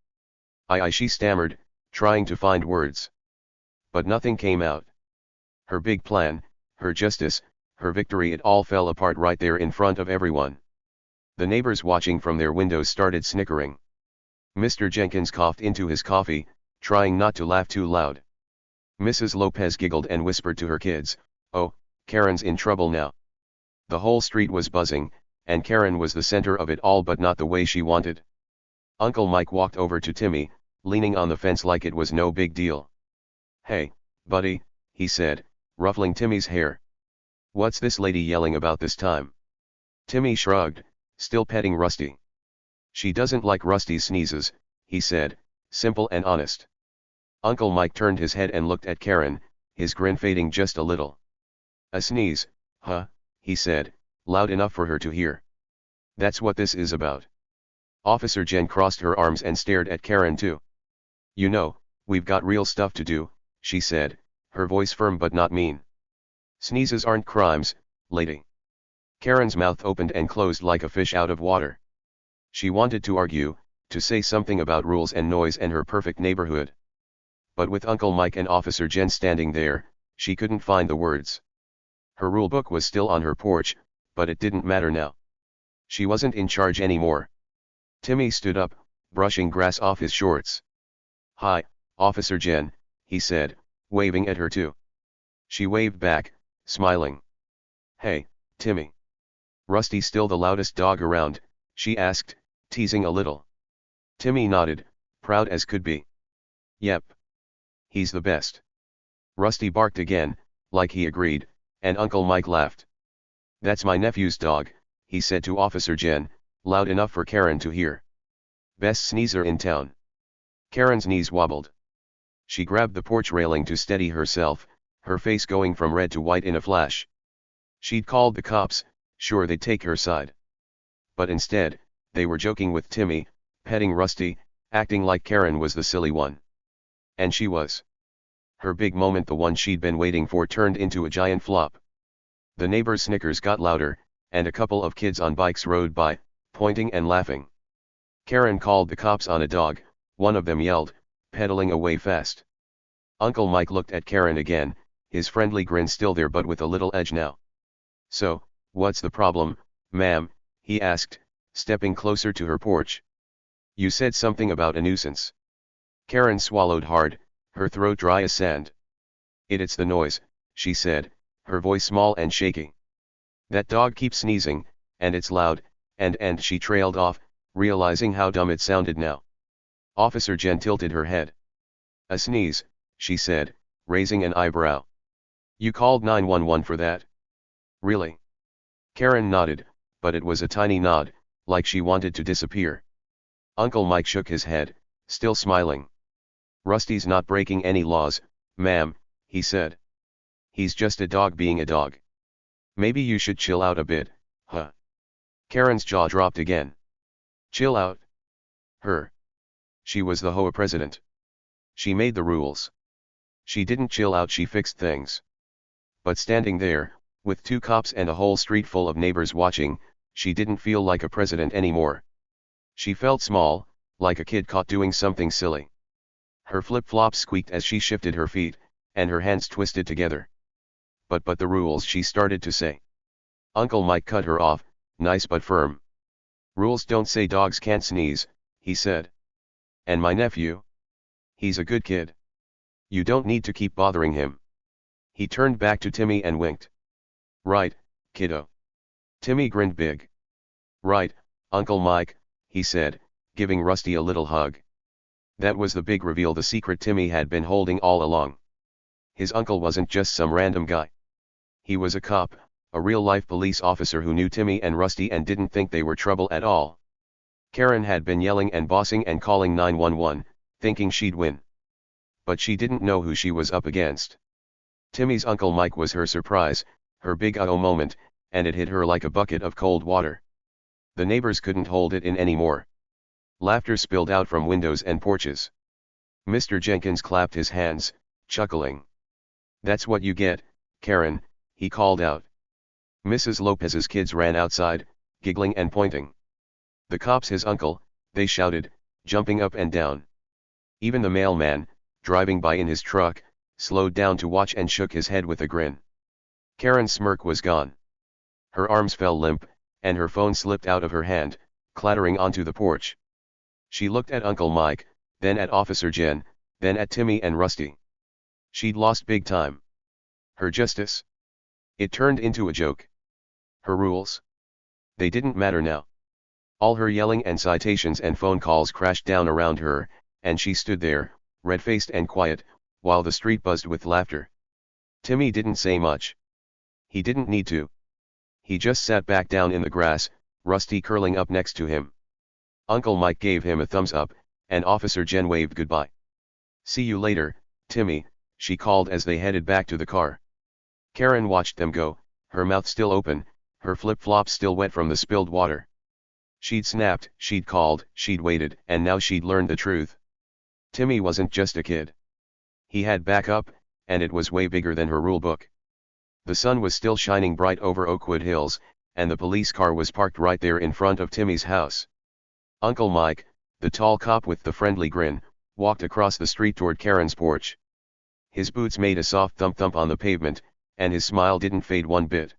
I," she stammered, trying to find words. But nothing came out. Her big plan, her justice, her victory, it all fell apart right there in front of everyone. The neighbors watching from their windows started snickering. Mr. Jenkins coughed into his coffee, trying not to laugh too loud. Mrs. Lopez giggled and whispered to her kids, "Oh, Karen's in trouble now." The whole street was buzzing, and Karen was the center of it all, but not the way she wanted. Uncle Mike walked over to Timmy, leaning on the fence like it was no big deal. "Hey, buddy," he said, ruffling Timmy's hair. "What's this lady yelling about this time?" Timmy shrugged, still petting Rusty. "She doesn't like Rusty's sneezes," he said, simple and honest. Uncle Mike turned his head and looked at Karen, his grin fading just a little. "A sneeze, huh?" he said, loud enough for her to hear. "That's what this is about." Officer Jen crossed her arms and stared at Karen too. "You know, we've got real stuff to do," she said, her voice firm but not mean. "Sneezes aren't crimes, lady." Karen's mouth opened and closed like a fish out of water. She wanted to argue, to say something about rules and noise and her perfect neighborhood. But with Uncle Mike and Officer Jen standing there, she couldn't find the words. Her rule book was still on her porch, but it didn't matter now. She wasn't in charge anymore. Timmy stood up, brushing grass off his shorts. "Hi, Officer Jen," he said, waving at her too. She waved back, smiling. "Hey, Timmy. Rusty still the loudest dog around?" she asked, teasing a little. Timmy nodded, proud as could be. "Yep. He's the best." Rusty barked again, like he agreed, and Uncle Mike laughed. "That's my nephew's dog," he said to Officer Jen, loud enough for Karen to hear. "Best sneezer in town." Karen's knees wobbled. She grabbed the porch railing to steady herself, her face going from red to white in a flash. She'd called the cops, sure they'd take her side. But instead, they were joking with Timmy, petting Rusty, acting like Karen was the silly one. And she was. Her big moment, the one she'd been waiting for, turned into a giant flop. The neighbors' snickers got louder, and a couple of kids on bikes rode by, pointing and laughing. Karen called the cops on a dog, one of them yelled, pedaling away fast. Uncle Mike looked at Karen again, his friendly grin still there but with a little edge now. "So, what's the problem, ma'am?" he asked, stepping closer to her porch. "You said something about a nuisance." Karen swallowed hard, her throat dry as sand. It's the noise," she said, her voice small and shaky. "That dog keeps sneezing, and it's loud," and she trailed off, realizing how dumb it sounded now. Officer Jen tilted her head. "A sneeze," she said, raising an eyebrow. "You called 911 for that?" "Really?" Karen nodded, but it was a tiny nod, like she wanted to disappear. Uncle Mike shook his head, still smiling. "Rusty's not breaking any laws, ma'am," he said. "He's just a dog being a dog. Maybe you should chill out a bit, huh?" Karen's jaw dropped again. Chill out? Her. She was the HOA president. She made the rules. She didn't chill out, she fixed things. But standing there, with 2 cops and a whole street full of neighbors watching, she didn't feel like a president anymore. She felt small, like a kid caught doing something silly. Her flip-flops squeaked as she shifted her feet, and her hands twisted together. But the rules," she started to say. Uncle Mike cut her off, nice but firm. "Rules don't say dogs can't sneeze," he said. "And my nephew? He's a good kid. You don't need to keep bothering him." He turned back to Timmy and winked. "Right, kiddo." Timmy grinned big. "Right, Uncle Mike," he said, giving Rusty a little hug. That was the big reveal, the secret Timmy had been holding all along. His uncle wasn't just some random guy. He was a cop, a real-life police officer who knew Timmy and Rusty and didn't think they were trouble at all. Karen had been yelling and bossing and calling 911, thinking she'd win. But she didn't know who she was up against. Timmy's Uncle Mike was her surprise, her big uh-oh moment, and it hit her like a bucket of cold water. The neighbors couldn't hold it in anymore. Laughter spilled out from windows and porches. Mr. Jenkins clapped his hands, chuckling. "That's what you get, Karen," he called out. Mrs. Lopez's kids ran outside, giggling and pointing. "The cop's his uncle," they shouted, jumping up and down. Even the mailman, driving by in his truck, slowed down to watch and shook his head with a grin. Karen's smirk was gone. Her arms fell limp, and her phone slipped out of her hand, clattering onto the porch. She looked at Uncle Mike, then at Officer Jen, then at Timmy and Rusty. She'd lost big time. Her justice? It turned into a joke. Her rules? They didn't matter now. All her yelling and citations and phone calls crashed down around her, and she stood there, red-faced and quiet, while the street buzzed with laughter. Timmy didn't say much. He didn't need to. He just sat back down in the grass, Rusty curling up next to him. Uncle Mike gave him a thumbs up, and Officer Jen waved goodbye. "See you later, Timmy," she called as they headed back to the car. Karen watched them go, her mouth still open, her flip-flops still wet from the spilled water. She'd snapped, she'd called, she'd waited, and now she'd learned the truth. Timmy wasn't just a kid. He had backup, and it was way bigger than her rulebook. The sun was still shining bright over Oakwood Hills, and the police car was parked right there in front of Timmy's house. Uncle Mike, the tall cop with the friendly grin, walked across the street toward Karen's porch. His boots made a soft thump-thump on the pavement, and his smile didn't fade one bit.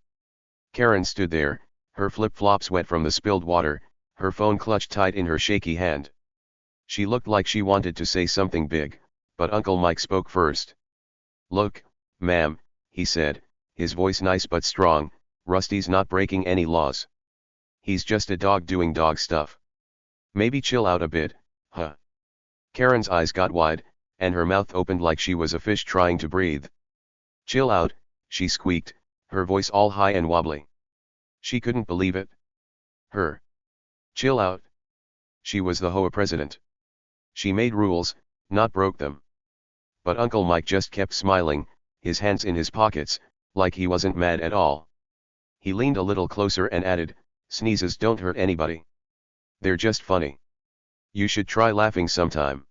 Karen stood there, her flip-flops wet from the spilled water, her phone clutched tight in her shaky hand. She looked like she wanted to say something big, but Uncle Mike spoke first. "Look, ma'am," he said, his voice nice but strong, "Rusty's not breaking any laws. He's just a dog doing dog stuff. Maybe chill out a bit, huh?" Karen's eyes got wide, and her mouth opened like she was a fish trying to breathe. "Chill out," she squeaked, her voice all high and wobbly. She couldn't believe it. Her. Chill out. She was the HOA president. She made rules, not broke them. But Uncle Mike just kept smiling, his hands in his pockets, like he wasn't mad at all. He leaned a little closer and added, "Sneezes don't hurt anybody. They're just funny. You should try laughing sometime."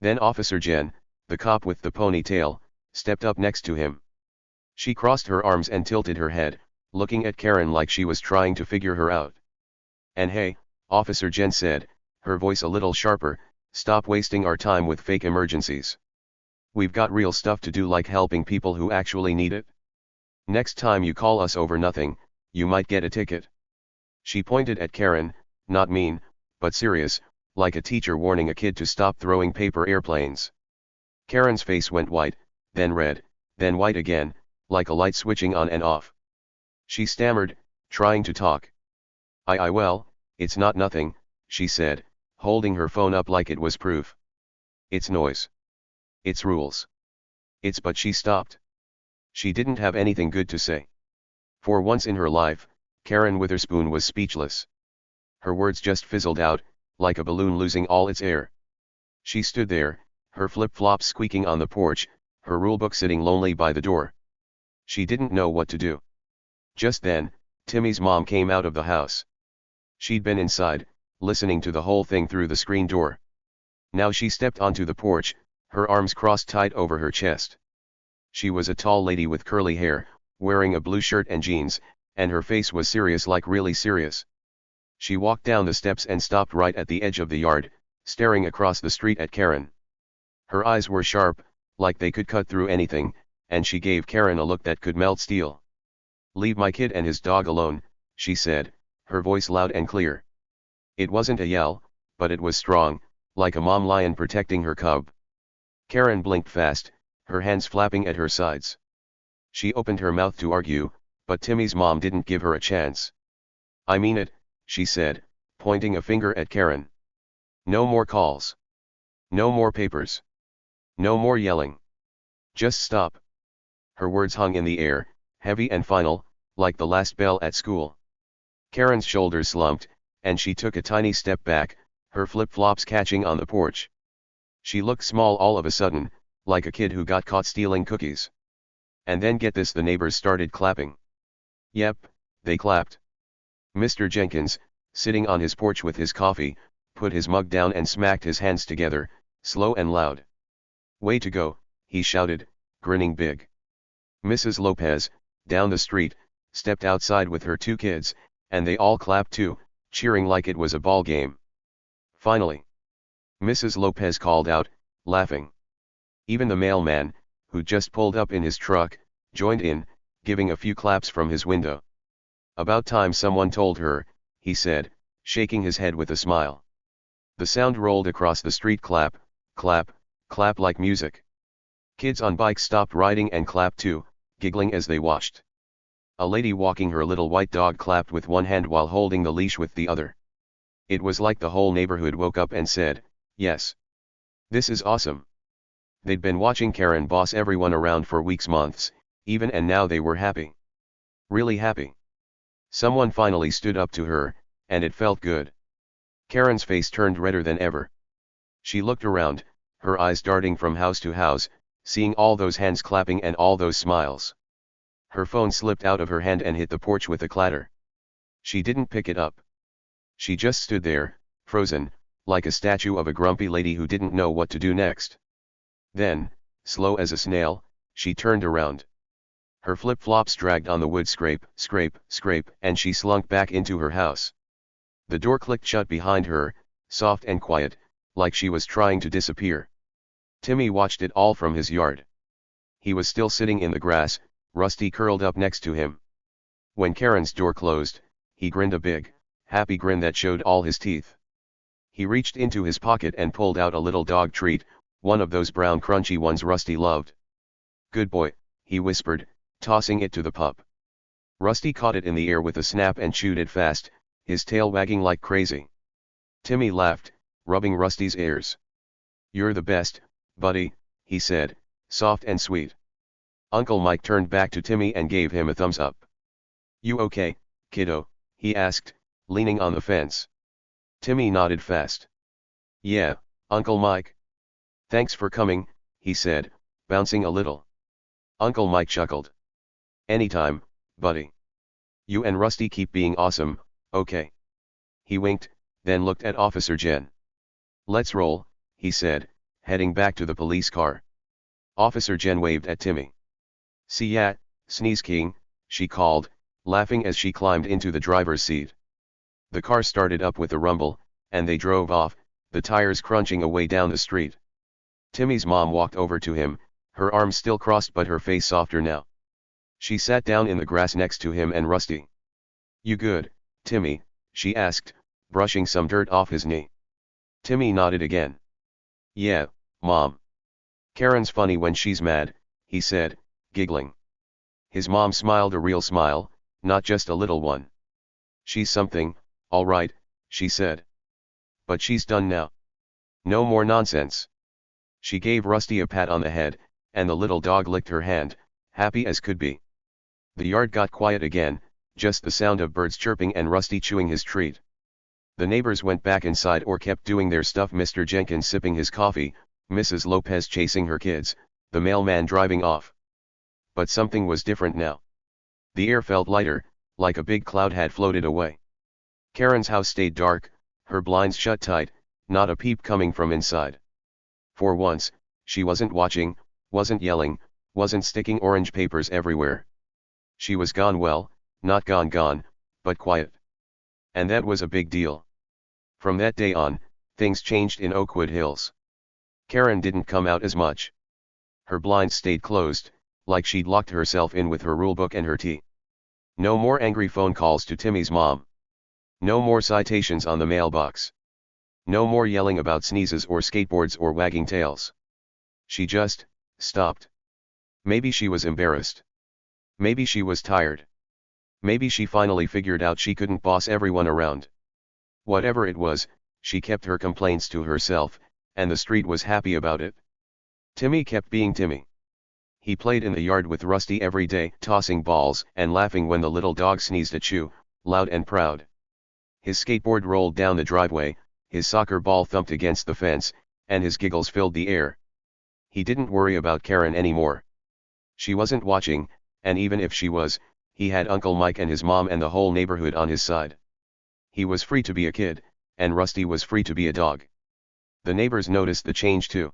Then Officer Jen, the cop with the ponytail, stepped up next to him. She crossed her arms and tilted her head, looking at Karen like she was trying to figure her out. "And hey," Officer Jen said, her voice a little sharper, "stop wasting our time with fake emergencies. We've got real stuff to do, like helping people who actually need it. Next time you call us over nothing, you might get a ticket." She pointed at Karen, not mean, but serious, like a teacher warning a kid to stop throwing paper airplanes. Karen's face went white, then red, then white again, like a light switching on and off. She stammered, trying to talk. Well, it's not nothing," she said, holding her phone up like it was proof. "It's noise. It's rules. But she stopped. She didn't have anything good to say. For once in her life, Karen Witherspoon was speechless. Her words just fizzled out, like a balloon losing all its air. She stood there, her flip-flops squeaking on the porch, her rulebook sitting lonely by the door. She didn't know what to do. Just then, Timmy's mom came out of the house. She'd been inside, listening to the whole thing through the screen door. Now she stepped onto the porch, her arms crossed tight over her chest. She was a tall lady with curly hair, wearing a blue shirt and jeans, and her face was serious, like really serious. She walked down the steps and stopped right at the edge of the yard, staring across the street at Karen. Her eyes were sharp, like they could cut through anything, and she gave Karen a look that could melt steel. "Leave my kid and his dog alone," she said, her voice loud and clear. It wasn't a yell, but it was strong, like a mom lion protecting her cub. Karen blinked fast, her hands flapping at her sides. She opened her mouth to argue, but Timmy's mom didn't give her a chance. "I mean it," she said, pointing a finger at Karen. "No more calls. No more papers. No more yelling. Just stop." Her words hung in the air, heavy and final, like the last bell at school. Karen's shoulders slumped, and she took a tiny step back, her flip-flops catching on the porch. She looked small all of a sudden, like a kid who got caught stealing cookies. And then get this, the neighbors started clapping. Yep, they clapped. Mr. Jenkins, sitting on his porch with his coffee, put his mug down and smacked his hands together, slow and loud. "Way to go," he shouted, grinning big. Mrs. Lopez, down the street, stepped outside with her 2 kids, and they all clapped too, cheering like it was a ball game. "Finally," Mrs. Lopez called out, laughing. Even the mailman, who just pulled up in his truck, joined in, giving a few claps from his window. "About time someone told her," he said, shaking his head with a smile. The sound rolled across the street, clap, clap, clap like music. Kids on bikes stopped riding and clapped too, giggling as they watched. A lady walking her little white dog clapped with one hand while holding the leash with the other. It was like the whole neighborhood woke up and said, "Yes. This is awesome." They'd been watching Karen boss everyone around for weeks, months, even, and now they were happy. Really happy. Someone finally stood up to her, and it felt good. Karen's face turned redder than ever. She looked around, her eyes darting from house to house, seeing all those hands clapping and all those smiles. Her phone slipped out of her hand and hit the porch with a clatter. She didn't pick it up. She just stood there, frozen, like a statue of a grumpy lady who didn't know what to do next. Then, slow as a snail, she turned around. Her flip-flops dragged on the wood, scrape, scrape, scrape, and she slunk back into her house. The door clicked shut behind her, soft and quiet, like she was trying to disappear. Timmy watched it all from his yard. He was still sitting in the grass, Rusty curled up next to him. When Karen's door closed, he grinned a big, happy grin that showed all his teeth. He reached into his pocket and pulled out a little dog treat, one of those brown crunchy ones Rusty loved. "Good boy," he whispered, tossing it to the pup. Rusty caught it in the air with a snap and chewed it fast, his tail wagging like crazy. Timmy laughed, rubbing Rusty's ears. "You're the best, buddy," he said, soft and sweet. Uncle Mike turned back to Timmy and gave him a thumbs up. "You okay, kiddo?" he asked, leaning on the fence. Timmy nodded fast. "Yeah, Uncle Mike. Thanks for coming," he said, bouncing a little. Uncle Mike chuckled. "Anytime, buddy. You and Rusty keep being awesome, okay?" He winked, then looked at Officer Jen. "Let's roll," he said, heading back to the police car. Officer Jen waved at Timmy. "See ya, Sneeze King," she called, laughing as she climbed into the driver's seat. The car started up with a rumble, and they drove off, the tires crunching away down the street. Timmy's mom walked over to him, her arms still crossed but her face softer now. She sat down in the grass next to him and Rusty. "You good, Timmy?" she asked, brushing some dirt off his knee. Timmy nodded again. "Yeah, Mom. Karen's funny when she's mad," he said, giggling. His mom smiled a real smile, not just a little one. "She's something, all right," she said. "But she's done now. No more nonsense." She gave Rusty a pat on the head, and the little dog licked her hand, happy as could be. The yard got quiet again, just the sound of birds chirping and Rusty chewing his treat. The neighbors went back inside or kept doing their stuff, Mr. Jenkins sipping his coffee, Mrs. Lopez chasing her kids, the mailman driving off. But something was different now. The air felt lighter, like a big cloud had floated away. Karen's house stayed dark, her blinds shut tight, not a peep coming from inside. For once, she wasn't watching, wasn't yelling, wasn't sticking orange papers everywhere. She was gone, well, not gone, but quiet. And that was a big deal. From that day on, things changed in Oakwood Hills. Karen didn't come out as much. Her blinds stayed closed, like she'd locked herself in with her rulebook and her tea. No more angry phone calls to Timmy's mom. No more citations on the mailbox. No more yelling about sneezes or skateboards or wagging tails. She just stopped. Maybe she was embarrassed. Maybe she was tired. Maybe she finally figured out she couldn't boss everyone around. Whatever it was, she kept her complaints to herself, and the street was happy about it. Timmy kept being Timmy. He played in the yard with Rusty every day, tossing balls and laughing when the little dog sneezed at you, loud and proud. His skateboard rolled down the driveway, his soccer ball thumped against the fence, and his giggles filled the air. He didn't worry about Karen anymore. She wasn't watching, and even if she was, he had Uncle Mike and his mom and the whole neighborhood on his side. He was free to be a kid, and Rusty was free to be a dog. The neighbors noticed the change too.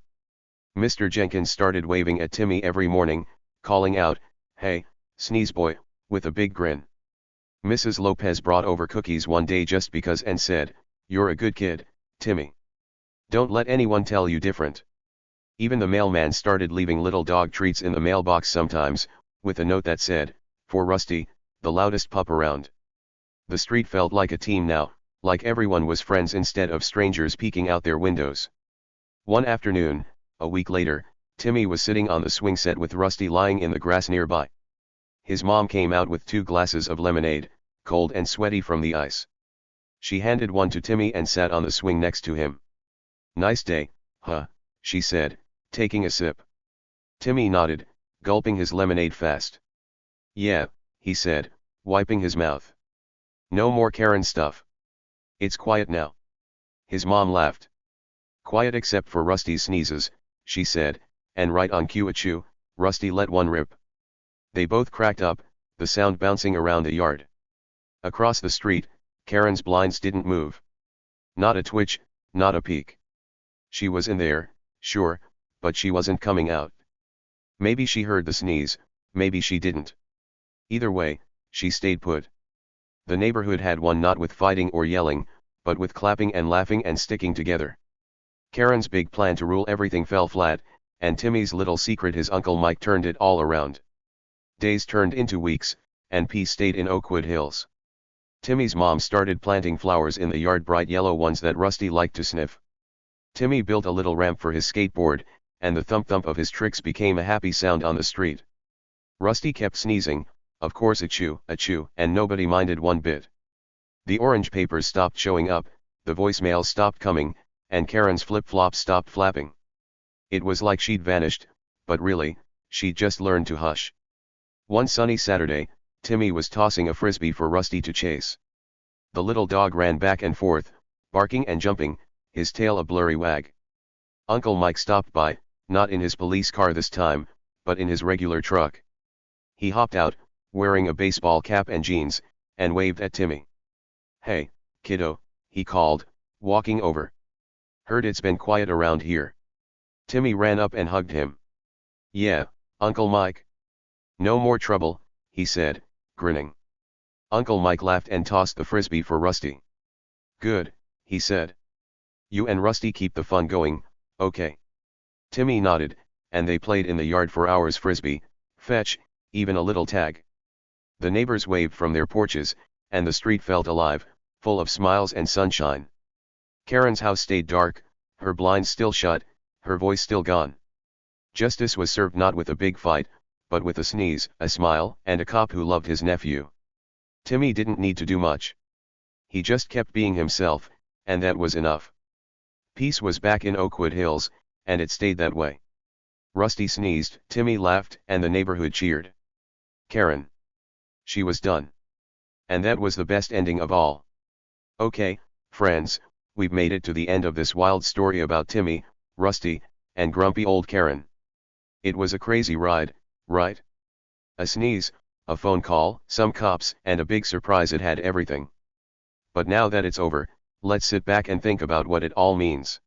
Mr. Jenkins started waving at Timmy every morning, calling out, "Hey, sneeze boy," with a big grin. Mrs. Lopez brought over cookies one day just because and said, "You're a good kid, Timmy. Don't let anyone tell you different." Even the mailman started leaving little dog treats in the mailbox sometimes, with a note that said, "For Rusty, the loudest pup around." The street felt like a team now, like everyone was friends instead of strangers peeking out their windows. One afternoon, a week later, Timmy was sitting on the swing set with Rusty lying in the grass nearby. His mom came out with 2 glasses of lemonade, cold and sweaty from the ice. She handed one to Timmy and sat on the swing next to him. "Nice day, huh?" she said, taking a sip. Timmy nodded, gulping his lemonade fast. "Yeah," he said, wiping his mouth. "No more Karen stuff. It's quiet now." His mom laughed. "Quiet except for Rusty's sneezes," she said, and right on cue achoo, Rusty let one rip. They both cracked up, the sound bouncing around the yard. Across the street, Karen's blinds didn't move. Not a twitch, not a peek. She was in there, sure, but she wasn't coming out. Maybe she heard the sneeze, maybe she didn't. Either way, she stayed put. The neighborhood had won not with fighting or yelling, but with clapping and laughing and sticking together. Karen's big plan to rule everything fell flat, and Timmy's little secret, his Uncle Mike, turned it all around. Days turned into weeks, and peace stayed in Oakwood Hills. Timmy's mom started planting flowers in the yard, bright yellow ones that Rusty liked to sniff. Timmy built a little ramp for his skateboard, and the thump-thump of his tricks became a happy sound on the street. Rusty kept sneezing, of course, achoo, achoo, and nobody minded one bit. The orange papers stopped showing up, the voicemails stopped coming, and Karen's flip-flops stopped flapping. It was like she'd vanished, but really, she'd just learned to hush. One sunny Saturday, Timmy was tossing a frisbee for Rusty to chase. The little dog ran back and forth, barking and jumping, his tail a blurry wag. Uncle Mike stopped by, not in his police car this time, but in his regular truck. He hopped out, wearing a baseball cap and jeans, and waved at Timmy. "Hey, kiddo," he called, walking over. "Heard it's been quiet around here." Timmy ran up and hugged him. "Yeah, Uncle Mike. No more trouble," he said, grinning. Uncle Mike laughed and tossed the frisbee for Rusty. Good, he said. You and Rusty keep the fun going, okay? Timmy nodded, and they played in the yard for hours frisbee, fetch, even a little tag. The neighbors waved from their porches, and the street felt alive, full of smiles and sunshine. Karen's house stayed dark, her blinds still shut, her voice still gone. Justice was served not with a big fight, but with a sneeze, a smile, and a cop who loved his nephew. Timmy didn't need to do much. He just kept being himself, and that was enough. Peace was back in Oakwood Hills, and it stayed that way. Rusty sneezed, Timmy laughed, and the neighborhood cheered. Karen. She was done. And that was the best ending of all. Okay, friends, we've made it to the end of this wild story about Timmy, Rusty, and grumpy old Karen. It was a crazy ride, right? A sneeze, a phone call, some cops, and a big surprise. It had everything. But now that it's over, let's sit back and think about what it all means.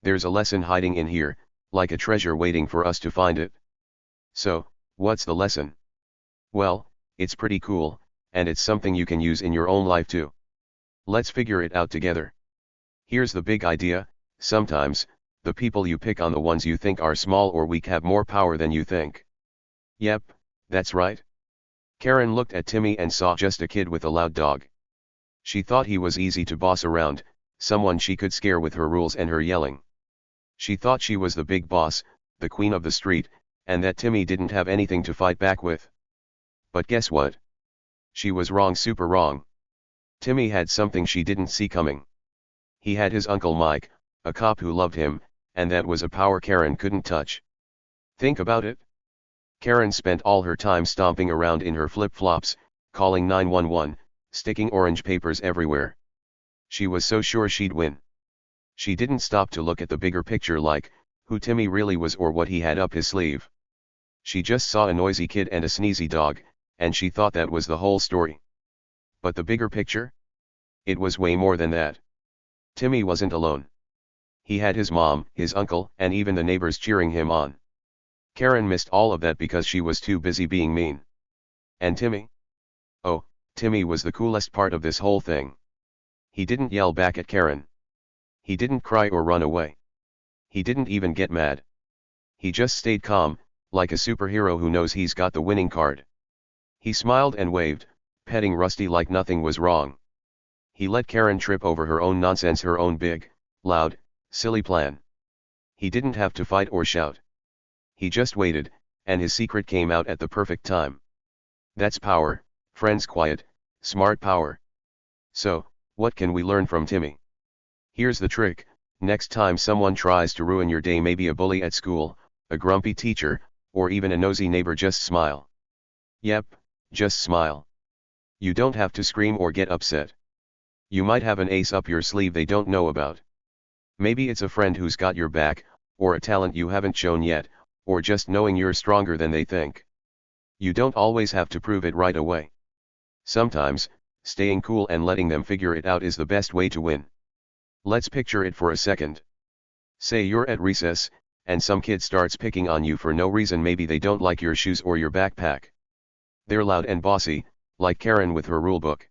There's a lesson hiding in here, like a treasure waiting for us to find it. So, what's the lesson? Well, it's pretty cool, and it's something you can use in your own life too. Let's figure it out together. Here's the big idea: sometimes, the people you pick on, the ones you think are small or weak, have more power than you think. Yep, that's right. Karen looked at Timmy and saw just a kid with a loud dog. She thought he was easy to boss around, someone she could scare with her rules and her yelling. She thought she was the big boss, the queen of the street, and that Timmy didn't have anything to fight back with. But guess what? She was wrong, super wrong. Timmy had something she didn't see coming. He had his Uncle Mike, a cop who loved him, and that was a power Karen couldn't touch. Think about it. Karen spent all her time stomping around in her flip-flops, calling 911, sticking orange papers everywhere. She was so sure she'd win. She didn't stop to look at the bigger picture, like who Timmy really was or what he had up his sleeve. She just saw a noisy kid and a sneezy dog, and she thought that was the whole story. But the bigger picture? It was way more than that. Timmy wasn't alone. He had his mom, his uncle, and even the neighbors cheering him on. Karen missed all of that because she was too busy being mean. And Timmy? Oh, Timmy was the coolest part of this whole thing. He didn't yell back at Karen. He didn't cry or run away. He didn't even get mad. He just stayed calm, like a superhero who knows he's got the winning card. He smiled and waved, petting Rusty like nothing was wrong. He let Karen trip over her own nonsense, her own big, loud, silly plan. He didn't have to fight or shout. He just waited, and his secret came out at the perfect time. That's power, friends, quiet, smart power. So, what can we learn from Timmy? Here's the trick: next time someone tries to ruin your day, maybe a bully at school, a grumpy teacher, or even a nosy neighbor, just smile. Yep, just smile. You don't have to scream or get upset. You might have an ace up your sleeve they don't know about. Maybe it's a friend who's got your back, or a talent you haven't shown yet, or just knowing you're stronger than they think. You don't always have to prove it right away. Sometimes, staying cool and letting them figure it out is the best way to win. Let's picture it for a second. Say you're at recess, and some kid starts picking on you for no reason. Maybe they don't like your shoes or your backpack. They're loud and bossy, like Karen with her rulebook.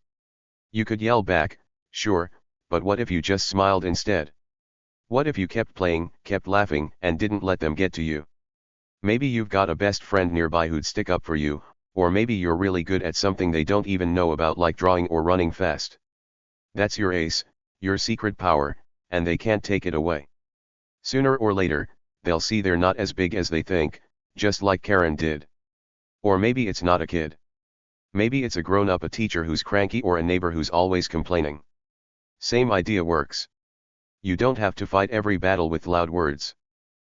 You could yell back, sure, but what if you just smiled instead? What if you kept playing, kept laughing, and didn't let them get to you? Maybe you've got a best friend nearby who'd stick up for you, or maybe you're really good at something they don't even know about, like drawing or running fast. That's your ace, your secret power, and they can't take it away. Sooner or later, they'll see they're not as big as they think, just like Karen did. Or maybe it's not a kid. Maybe it's a grown-up, a teacher who's cranky, or a neighbor who's always complaining. Same idea works. You don't have to fight every battle with loud words.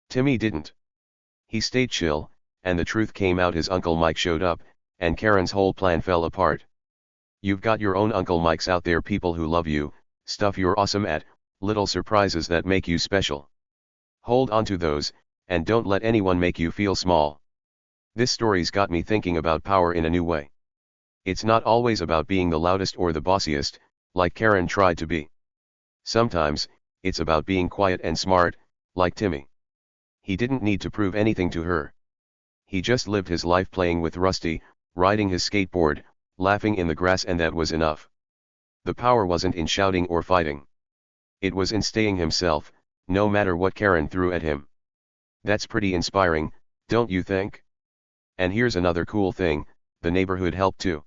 Timmy didn't. He stayed chill, and the truth came out. His Uncle Mike showed up, and Karen's whole plan fell apart. You've got your own Uncle Mikes out there, people who love you, stuff you're awesome at, little surprises that make you special. Hold on to those, and don't let anyone make you feel small. This story's got me thinking about power in a new way. It's not always about being the loudest or the bossiest, like Karen tried to be. Sometimes, it's about being quiet and smart, like Timmy. He didn't need to prove anything to her. He just lived his life playing with Rusty, riding his skateboard, laughing in the grass, and that was enough. The power wasn't in shouting or fighting. It was in staying himself, no matter what Karen threw at him. That's pretty inspiring, don't you think? And here's another cool thing, the neighborhood helped too.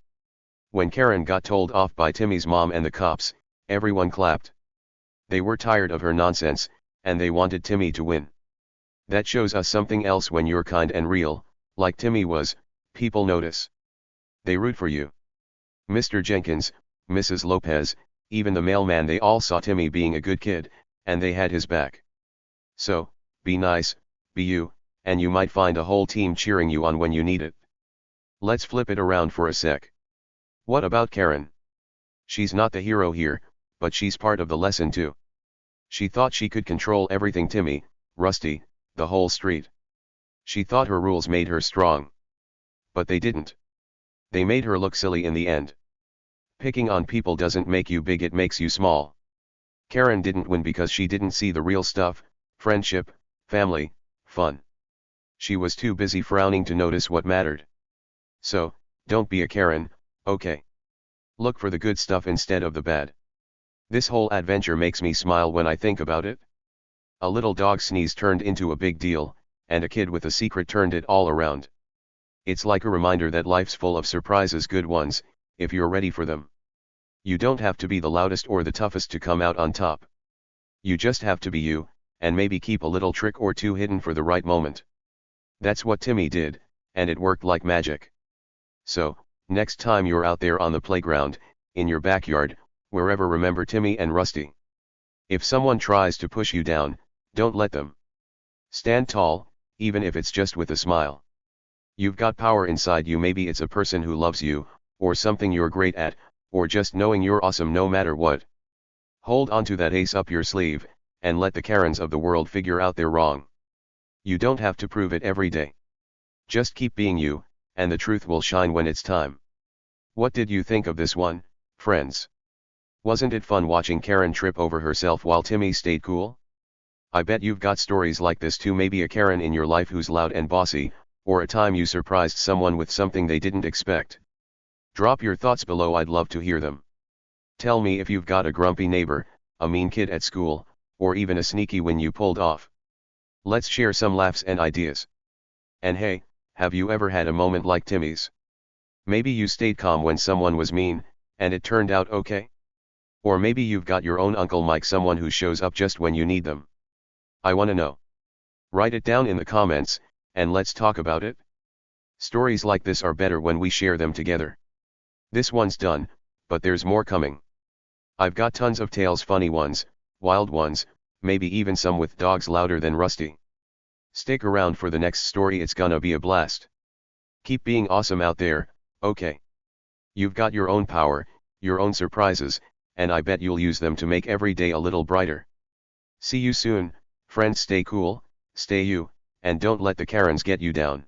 When Karen got told off by Timmy's mom and the cops, everyone clapped. They were tired of her nonsense, and they wanted Timmy to win. That shows us something else: when you're kind and real, like Timmy was, people notice. They root for you. Mr. Jenkins, Mrs. Lopez, even the mailman, they all saw Timmy being a good kid, and they had his back. So, be nice, be you, and you might find a whole team cheering you on when you need it. Let's flip it around for a sec. What about Karen? She's not the hero here, but she's part of the lesson too. She thought she could control everything: Timmy, Rusty, the whole street. She thought her rules made her strong. But they didn't. They made her look silly in the end. Picking on people doesn't make you big, it makes you small. Karen didn't win because she didn't see the real stuff: friendship, family, fun. She was too busy frowning to notice what mattered. So, don't be a Karen, okay? Look for the good stuff instead of the bad. This whole adventure makes me smile when I think about it. A little dog sneeze turned into a big deal, and a kid with a secret turned it all around. It's like a reminder that life's full of surprises, good ones, if you're ready for them. You don't have to be the loudest or the toughest to come out on top. You just have to be you, and maybe keep a little trick or two hidden for the right moment. That's what Timmy did, and it worked like magic. So, next time you're out there on the playground, in your backyard, wherever, remember Timmy and Rusty. If someone tries to push you down, don't let them. Stand tall, even if it's just with a smile. You've got power inside you. Maybe it's a person who loves you, or something you're great at, or just knowing you're awesome no matter what. Hold on to that ace up your sleeve, and let the Karens of the world figure out they're wrong. You don't have to prove it every day. Just keep being you, and the truth will shine when it's time. What did you think of this one, friends? Wasn't it fun watching Karen trip over herself while Timmy stayed cool? I bet you've got stories like this too. Maybe a Karen in your life who's loud and bossy, or a time you surprised someone with something they didn't expect. Drop your thoughts below, I'd love to hear them. Tell me if you've got a grumpy neighbor, a mean kid at school, or even a sneaky win you pulled off. Let's share some laughs and ideas. And hey, have you ever had a moment like Timmy's? Maybe you stayed calm when someone was mean, and it turned out okay? Or maybe you've got your own Uncle Mike, someone who shows up just when you need them. I want to know. Write it down in the comments, and let's talk about it. Stories like this are better when we share them together. This one's done, but there's more coming. I've got tons of tales, funny ones, wild ones, maybe even some with dogs louder than Rusty. Stick around for the next story, it's gonna be a blast. Keep being awesome out there, okay? You've got your own power, your own surprises, and I bet you'll use them to make every day a little brighter. See you soon, friends. Stay cool, stay you, and don't let the Karens get you down.